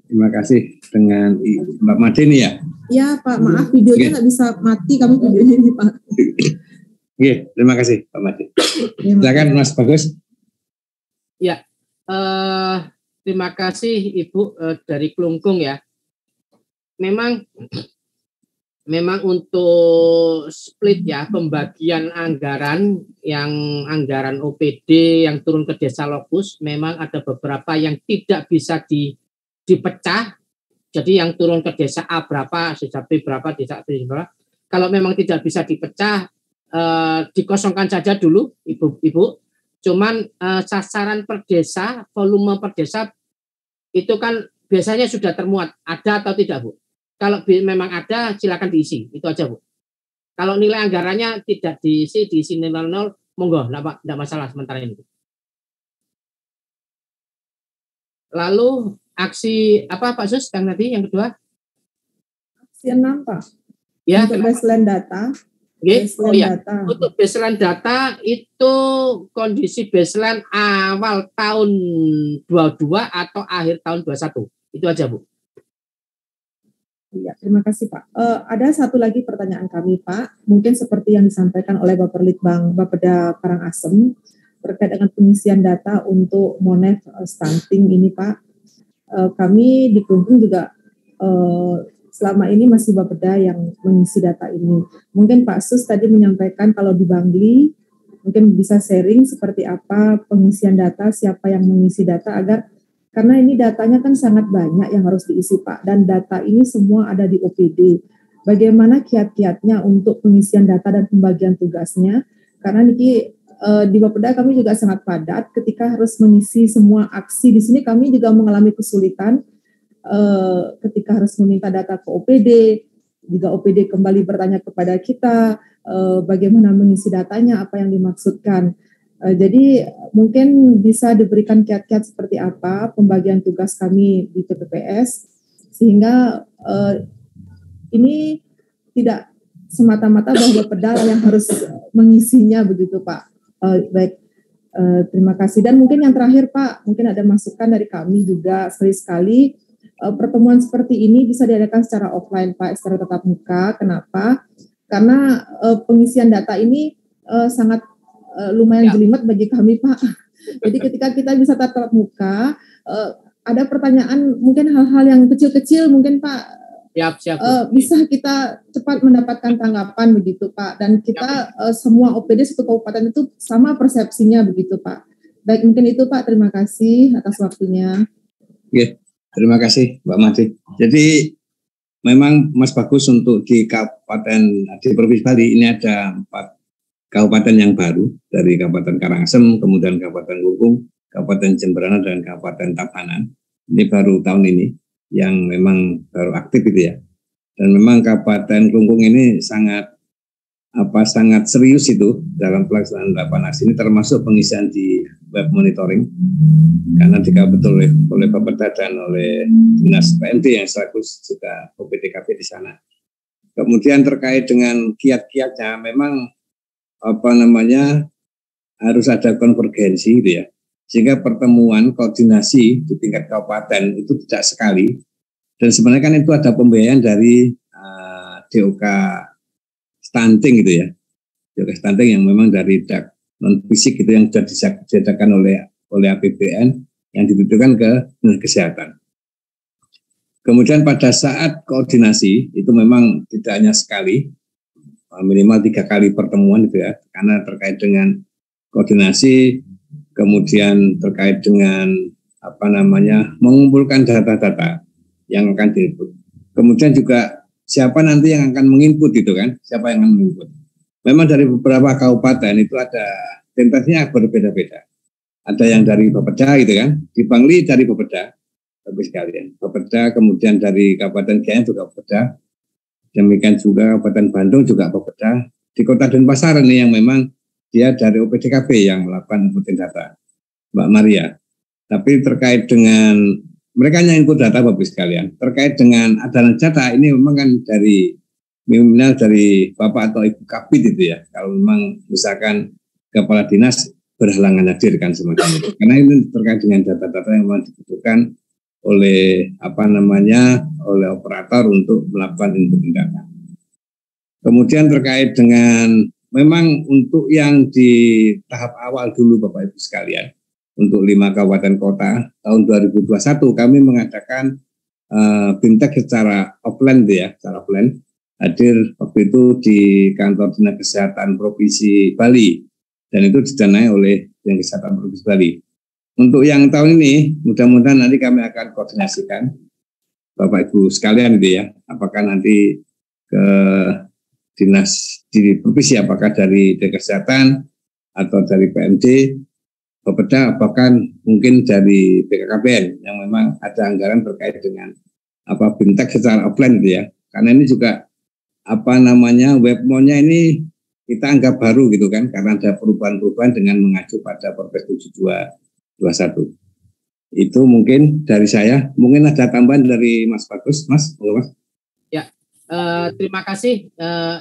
Terima kasih dengan Mbak Madini ya. Ya Pak, maaf videonya nggak bisa mati, kami videonya ini Pak. Terima kasih Pak Madini. Silakan Mas Bagus. Ya, terima kasih Ibu dari Klungkung ya. Memang untuk split ya, pembagian anggaran, yang anggaran OPD yang turun ke desa lokus, memang ada beberapa yang tidak bisa dipecah. Jadi yang turun ke desa A berapa, desa B berapa, desa B berapa. Kalau memang tidak bisa dipecah, dikosongkan saja dulu Ibu. Cuman sasaran per desa, volume per desa, itu kan biasanya sudah termuat. Ada atau tidak Bu? Kalau memang ada, silakan diisi. Itu aja, Bu. Kalau nilai anggarannya tidak diisi nilai 0, monggo, enggak masalah sementara ini. Lalu aksi apa Pak Sus yang tadi yang kedua? Aksi 6 Pak. Ya, untuk baseline data. Data. Untuk baseline data itu kondisi baseline awal tahun 22 atau akhir tahun 21. Itu aja, Bu. Iya, terima kasih Pak. Ada satu lagi pertanyaan kami Pak, mungkin seperti yang disampaikan oleh Bapak Litbang Bapeda Karangasem terkait dengan pengisian data untuk Monef stunting ini Pak. Kami di Klungkung juga selama ini masih Bapeda yang mengisi data ini. Mungkin Pak Sus tadi menyampaikan kalau di Bangli mungkin bisa sharing seperti apa pengisian data, siapa yang mengisi data agar, karena ini datanya kan sangat banyak yang harus diisi Pak, dan data ini semua ada di OPD. Bagaimana kiat-kiatnya untuk pengisian data dan pembagian tugasnya? Karena niki di Bapeda kami juga sangat padat ketika harus mengisi semua aksi. Di sini kami juga mengalami kesulitan ketika harus meminta data ke OPD, juga OPD kembali bertanya kepada kita bagaimana mengisi datanya, apa yang dimaksudkan. Jadi mungkin bisa diberikan kiat-kiat seperti apa pembagian tugas kami di TPPS sehingga ini tidak semata-mata bahwa Bapeda yang harus mengisinya begitu Pak. Baik, terima kasih. Dan mungkin yang terakhir Pak, mungkin ada masukan dari kami juga sekali pertemuan seperti ini bisa diadakan secara offline Pak, secara tatap muka. Kenapa? Karena pengisian data ini sangat lumayan jelimet bagi kami Pak. Jadi ketika kita bisa tatap muka, ada pertanyaan mungkin hal-hal yang kecil-kecil mungkin Pak, siap. Bisa kita cepat mendapatkan tanggapan begitu Pak. Dan kita semua OPD satu kabupaten itu sama persepsinya begitu Pak. Baik, mungkin itu Pak, terima kasih atas waktunya. Oke, terima kasih Mbak Mati. Jadi memang Mas Bagus untuk di Kabupaten di Provinsi Bali ini ada 4 kabupaten yang baru, dari Kabupaten Karangasem, kemudian Kabupaten Klungkung, Kabupaten Jemberana, dan Kabupaten Tabanan. Ini baru tahun ini yang memang baru aktif itu ya. Dan memang Kabupaten Klungkung ini sangat serius itu dalam pelaksanaan 8 aksi ini, termasuk pengisian di web monitoring, karena dikawal betul oleh Bapeda dan oleh Dinas PMD yang sekaligus juga OPDKP di sana. Kemudian terkait dengan kiat-kiatnya, memang harus ada konvergensi gitu ya, sehingga pertemuan koordinasi di tingkat kabupaten itu tidak sekali, dan sebenarnya kan itu ada pembiayaan dari DOK stunting gitu ya, DOK stunting yang memang dari dak non fisik gitu yang sudah disediakan oleh APBN yang ditujukan ke dinas kesehatan. Kemudian pada saat koordinasi itu memang tidak hanya sekali, minimal 3 kali pertemuan gitu ya, karena terkait dengan koordinasi, kemudian terkait dengan mengumpulkan data-data yang akan diinput. Kemudian juga siapa nanti yang akan menginput gitu kan, siapa yang akan menginput. Memang dari beberapa kabupaten itu ada tentasinya berbeda-beda. Ada yang dari Bapeda gitu kan, di Bangli dari Bapeda, tapi sekalian Bapeda, kemudian dari Kabupaten Gianyar juga Bapeda, Demikian juga Kabupaten Bandung juga Bapeda. Di Kota Denpasar ini yang memang dia dari OPDKB yang melakukan input data, Mbak Maria. Tapi terkait dengan mereka hanya input data Bapak sekalian. Terkait dengan adanya data ini memang kan dari minimal dari Bapak atau Ibu Kabid itu ya. Kalau memang misalkan kepala dinas berhalangan hadir kan semacam itu. Karena ini terkait dengan data-data yang memang dibutuhkan oleh oleh operator untuk melakukan input data. Kemudian terkait dengan memang untuk yang di tahap awal dulu Bapak Ibu sekalian, untuk 5 kabupaten kota tahun 2021 kami mengadakan BIMTEK secara offline secara offline, hadir waktu itu di kantor Dinas Kesehatan Provinsi Bali dan itu didanai oleh Dinas Kesehatan Provinsi Bali. Untuk yang tahun ini mudah-mudahan nanti kami akan koordinasikan Bapak Ibu sekalian apakah nanti ke dinas di provinsi, apakah dari Dinas Kesehatan atau dari PMD, Bapeda, bahkan mungkin dari BKKBN yang memang ada anggaran terkait dengan BIMTEK secara offline Karena ini juga webmonnya ini kita anggap baru gitu kan, karena ada perubahan-perubahan dengan mengacu pada Perpres 72/21. Itu mungkin dari saya. Mungkin ada tambahan dari Mas Bagus, Mas. Ya. Terima kasih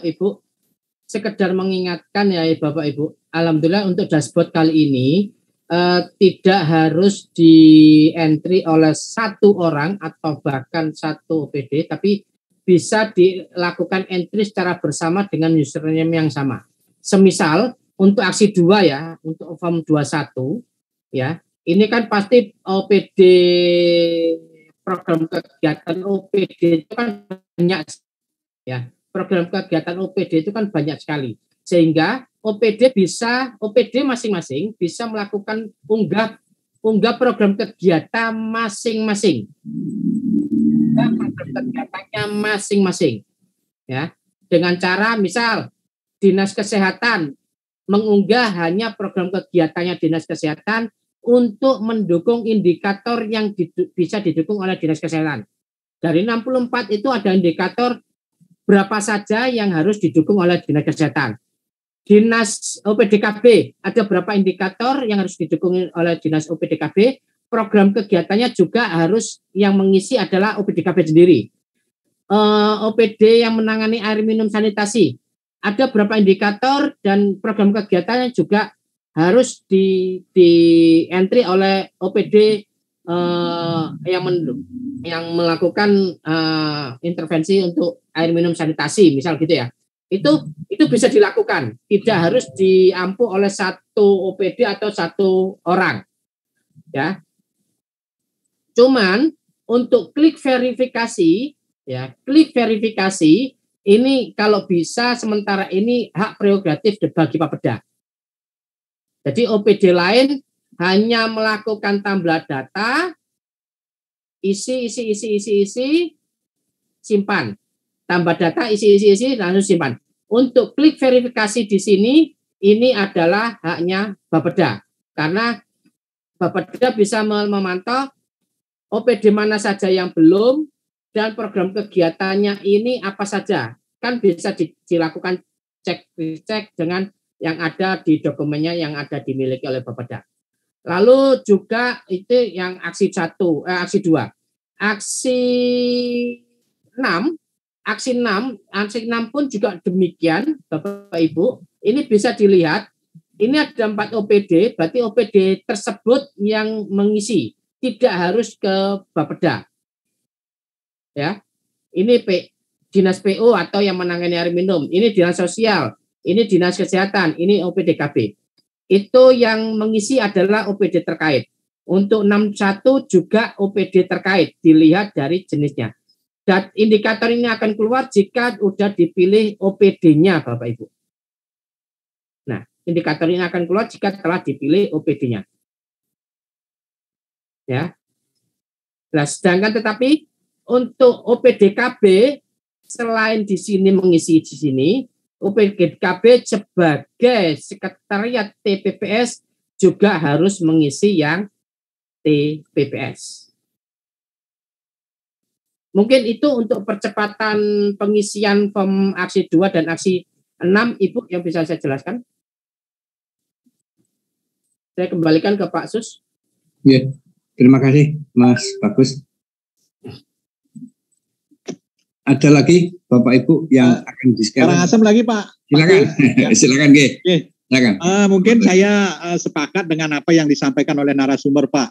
Ibu. Sekedar mengingatkan ya Bapak Ibu, alhamdulillah untuk dashboard kali ini tidak harus di entry oleh satu orang atau bahkan satu OPD, tapi bisa dilakukan entry secara bersama dengan username yang sama. Semisal untuk aksi 2 ya, untuk form 21 ya, ini kan pasti OPD program kegiatan OPD itu kan banyak ya, program kegiatan OPD itu kan banyak sekali, sehingga OPD masing-masing bisa melakukan unggah program kegiatan masing-masing, program kegiatannya masing-masing, ya, dengan cara misal Dinas Kesehatan mengunggah hanya program kegiatannya Dinas Kesehatan untuk mendukung indikator yang bisa didukung oleh Dinas Kesehatan. Dari 64 itu ada indikator berapa saja yang harus didukung oleh Dinas Kesehatan. Dinas OPDKB ada berapa indikator yang harus didukung oleh Dinas OPDKB. Program kegiatannya juga harus yang mengisi adalah OPDKB sendiri. OPD yang menangani air minum sanitasi ada berapa indikator dan program kegiatannya juga harus di entry oleh OPD yang melakukan intervensi untuk air minum sanitasi misal gitu ya. Itu bisa dilakukan, tidak harus diampu oleh satu OPD atau satu orang ya. Cuman untuk klik verifikasi ini kalau bisa sementara ini hak prerogatif bagi Bapeda. Jadi OPD lain hanya melakukan tambah data, isi, simpan. Tambah data, isi, langsung simpan. Untuk klik verifikasi di sini, ini adalah haknya Bapeda. Karena Bapeda bisa memantau OPD mana saja yang belum, dan program kegiatannya ini apa saja. Kan bisa dilakukan cek dengan yang ada di dokumennya yang ada dimiliki oleh Bapeda. Lalu juga itu yang aksi 2. Aksi 6 pun juga demikian Bapak Ibu. Ini bisa dilihat, ini ada 4 OPD, berarti OPD tersebut yang mengisi, tidak harus ke Bapeda. Ya. Ini Dinas PO atau yang menangani air minum, ini Dinas Sosial, ini Dinas Kesehatan, ini OPDKB. Itu yang mengisi adalah OPD terkait. Untuk 61 juga OPD terkait, dilihat dari jenisnya. Dan indikator ini akan keluar jika sudah dipilih OPD-nya, Bapak Ibu. Nah, indikator ini akan keluar jika telah dipilih OPD-nya. Ya. Nah, sedangkan tetapi untuk OPDKB selain di sini mengisi di sini, OPDKB sebagai sekretariat TPPS juga harus mengisi yang TPPS. Mungkin itu untuk percepatan pengisian form aksi 2 dan aksi 6, Ibu yang bisa saya jelaskan. Saya kembalikan ke Pak Sus. Ya, terima kasih Mas Bagus. Ada lagi Bapak Ibu yang akan diskusi. Karangasem lagi Pak. Silakan, silakan G. Silakan. Mungkin saya sepakat dengan apa yang disampaikan oleh narasumber Pak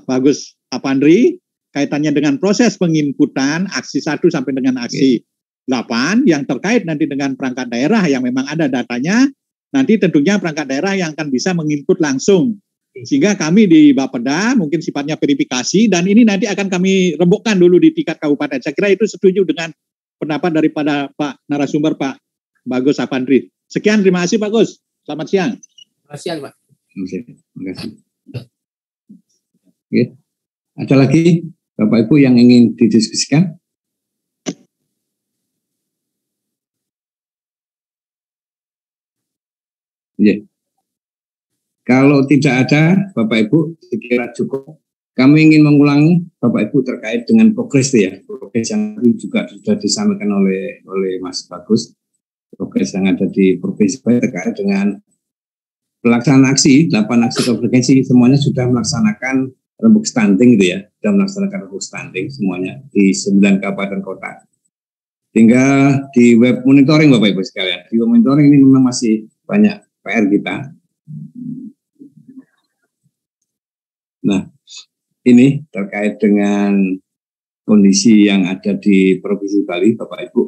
Bagus Apandri kaitannya dengan proses penginputan aksi 1 sampai dengan aksi 8 yang terkait nanti dengan perangkat daerah yang memang ada datanya. Nanti tentunya perangkat daerah yang akan bisa menginput langsung. Sehingga kami di Bapeda mungkin sifatnya verifikasi dan ini nanti akan kami rembukkan dulu di tingkat kabupaten. Saya kira itu setuju dengan pendapat daripada Pak narasumber Pak Bagus Apandri. Sekian, terima kasih Pak Gus. Selamat siang. Selamat siang Pak. Terima kasih. Oke. Ada lagi Bapak Ibu yang ingin didiskusikan? Ya. Kalau tidak ada, Bapak Ibu, sekira cukup. Kami ingin mengulangi, Bapak Ibu, terkait dengan progres ya. Progres yang juga sudah disampaikan oleh Mas Bagus. Progres yang ada di Provinsi Bali terkait dengan pelaksanaan aksi, 8 aksi konvergensi, semuanya sudah melaksanakan rembuk stunting gitu ya. Sudah melaksanakan rembuk stunting semuanya di 9 kabupaten kota. Tinggal di web monitoring Bapak Ibu sekalian. Di web monitoring ini memang masih banyak PR kita. Nah, ini terkait dengan kondisi yang ada di Provinsi Bali, Bapak Ibu.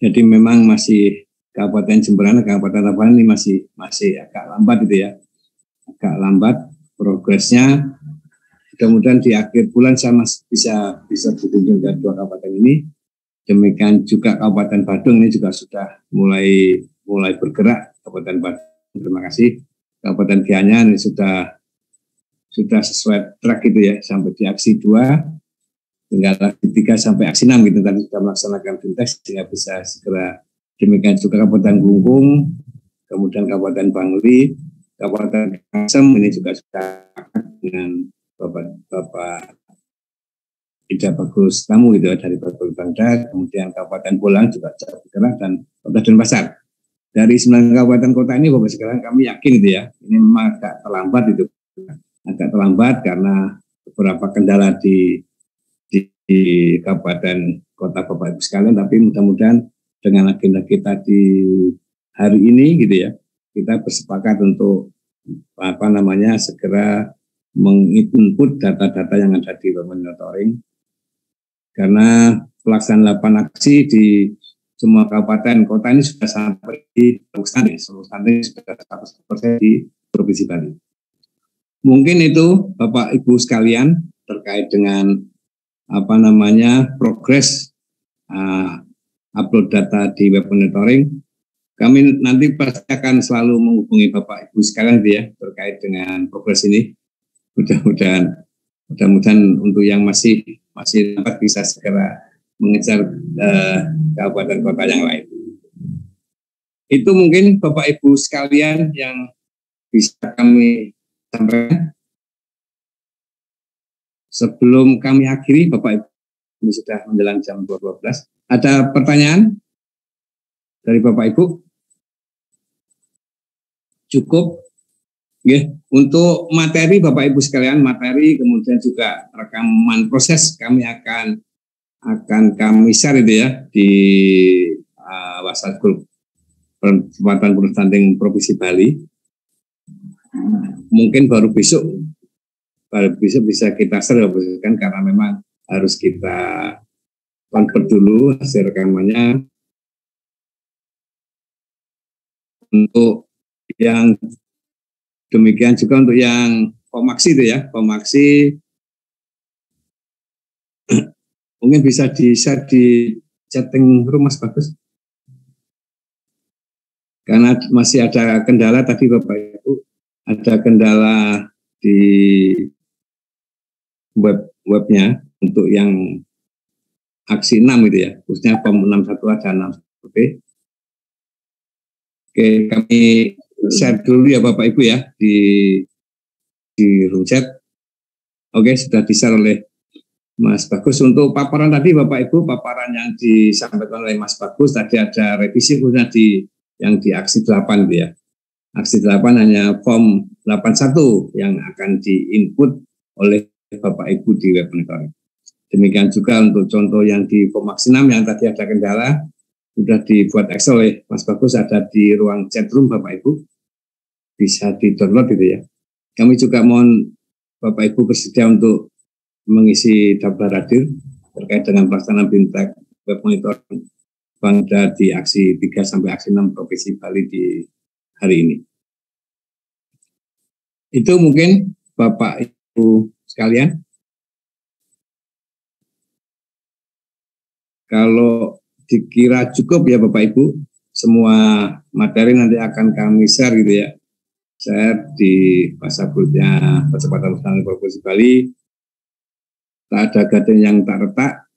Jadi memang masih Kabupaten Jemberana, Kabupaten Tabanan ini masih agak lambat gitu ya, agak lambat progresnya. Mudah-mudahan di akhir bulan saya bisa berkunjung ke 2 kabupaten ini. Demikian juga Kabupaten Badung ini juga sudah mulai bergerak. Kabupaten Badung, terima kasih. Kabupaten Gianyar ini sudah sesuai track gitu ya, sampai di aksi 2, tinggal aksi 3 sampai aksi 6 gitu, tadi sudah melaksanakan fintech sehingga bisa segera. Demikian juga Kabupaten Gunggung, kemudian Kabupaten Bangli, Kabupaten Karangasem ini juga sudah dengan Bapak Ida Bagus Tamu gitu ya, dari Bapak Bangda, kemudian Kabupaten Bolang juga sudah bergerak, dan Kabupaten Denpasar. Dari 9 kabupaten kota ini Bapak sekarang kami yakin gitu ya, ini memang agak terlambat karena beberapa kendala di kabupaten kota Bapak Ibu sekalian, tapi mudah-mudahan dengan agenda kita di hari ini gitu ya, kita bersepakat untuk segera menginput data-data yang ada di web monitoring, karena pelaksanaan 8 aksi di semua kabupaten kota ini sudah sampai di stunting sudah 100% di Provinsi Bali. Mungkin itu Bapak Ibu sekalian terkait dengan progres upload data di web monitoring. Kami nanti pasti akan selalu menghubungi Bapak Ibu sekalian ya terkait dengan progres ini. Mudah-mudahan untuk yang masih dapat bisa segera mengejar kabupaten kota yang lain. Itu mungkin Bapak Ibu sekalian yang bisa kami sampaikan. Sebelum kami akhiri, Bapak Ibu, ini sudah menjelang jam 12. Ada pertanyaan dari Bapak Ibu? Cukup? Ya, untuk materi Bapak Ibu sekalian, kemudian juga rekaman proses kami akan kami share itu ya di WhatsApp Group Percepatan Stunting Provinsi Bali. Mungkin baru besok bisa kita share kan, karena memang harus kita convert dulu hasil rekamannya. Untuk yang demikian juga untuk yang Pomaksi itu ya, Pomaksi mungkin bisa di-share di chatting room Mas Bagus. Karena masih ada kendala tadi Bapak Ibu, ada kendala di webnya untuk yang aksi 6 gitu ya, khususnya POM 61 ada 6. Oke, kami share dulu ya Bapak Ibu ya di room chat. Oke, sudah di-share oleh Mas Bagus. Untuk paparan tadi Bapak Ibu, paparan yang disampaikan oleh Mas Bagus tadi ada revisi khususnya yang di aksi 8 gitu ya. Aksi 8 hanya form 81 yang akan diinput oleh Bapak Ibu di web monitoring. Demikian juga untuk contoh yang di form aksi 6 yang tadi ada kendala, sudah dibuat Excel oleh Mas Bagus, ada di ruang chatroom Bapak Ibu, bisa di-download gitu ya. Kami juga mohon Bapak Ibu bersedia untuk mengisi daftar hadir terkait dengan pelaksanaan BIMTEK web monitoring Bangda di aksi 3 sampai aksi 6 Provinsi Bali di hari ini. Itu mungkin Bapak Ibu sekalian. Kalau dikira cukup ya Bapak Ibu, semua materi nanti akan kami share gitu ya. Share di WhatsApp-nya Percepatan Pelaksanaan Provinsi Bali. Tak ada gading yang tak retak.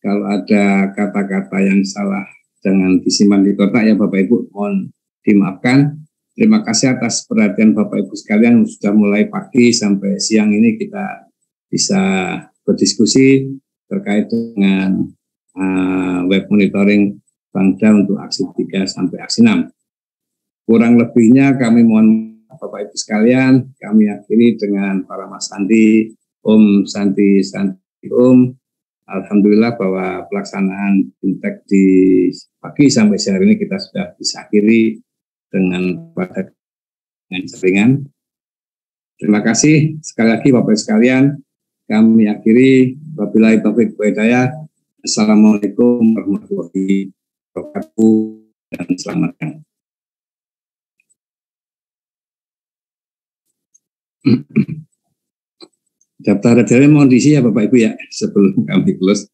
Kalau ada kata-kata yang salah, jangan disimpan di kotak ya Bapak Ibu, mohon dimaafkan. Terima kasih atas perhatian Bapak Ibu sekalian, sudah mulai pagi sampai siang ini kita bisa berdiskusi terkait dengan web monitoring Bangda untuk aksi 3 sampai aksi 6. Kurang lebihnya kami mohon Bapak Ibu sekalian, kami akhiri dengan para Mas Santi, Om Santi Om. Alhamdulillah bahwa pelaksanaan BIMTEK di pagi sampai siang ini kita sudah bisa akhiri dengan pada ringan. Terima kasih sekali lagi Bapak Ibu sekalian. Kami akhiri wabillahi taufiq wal hidayah. Assalamualaikum warahmatullahi wabarakatuh dan selamat siang. Daftar hadirnya mohon diisi ya Bapak Ibu ya sebelum kami close.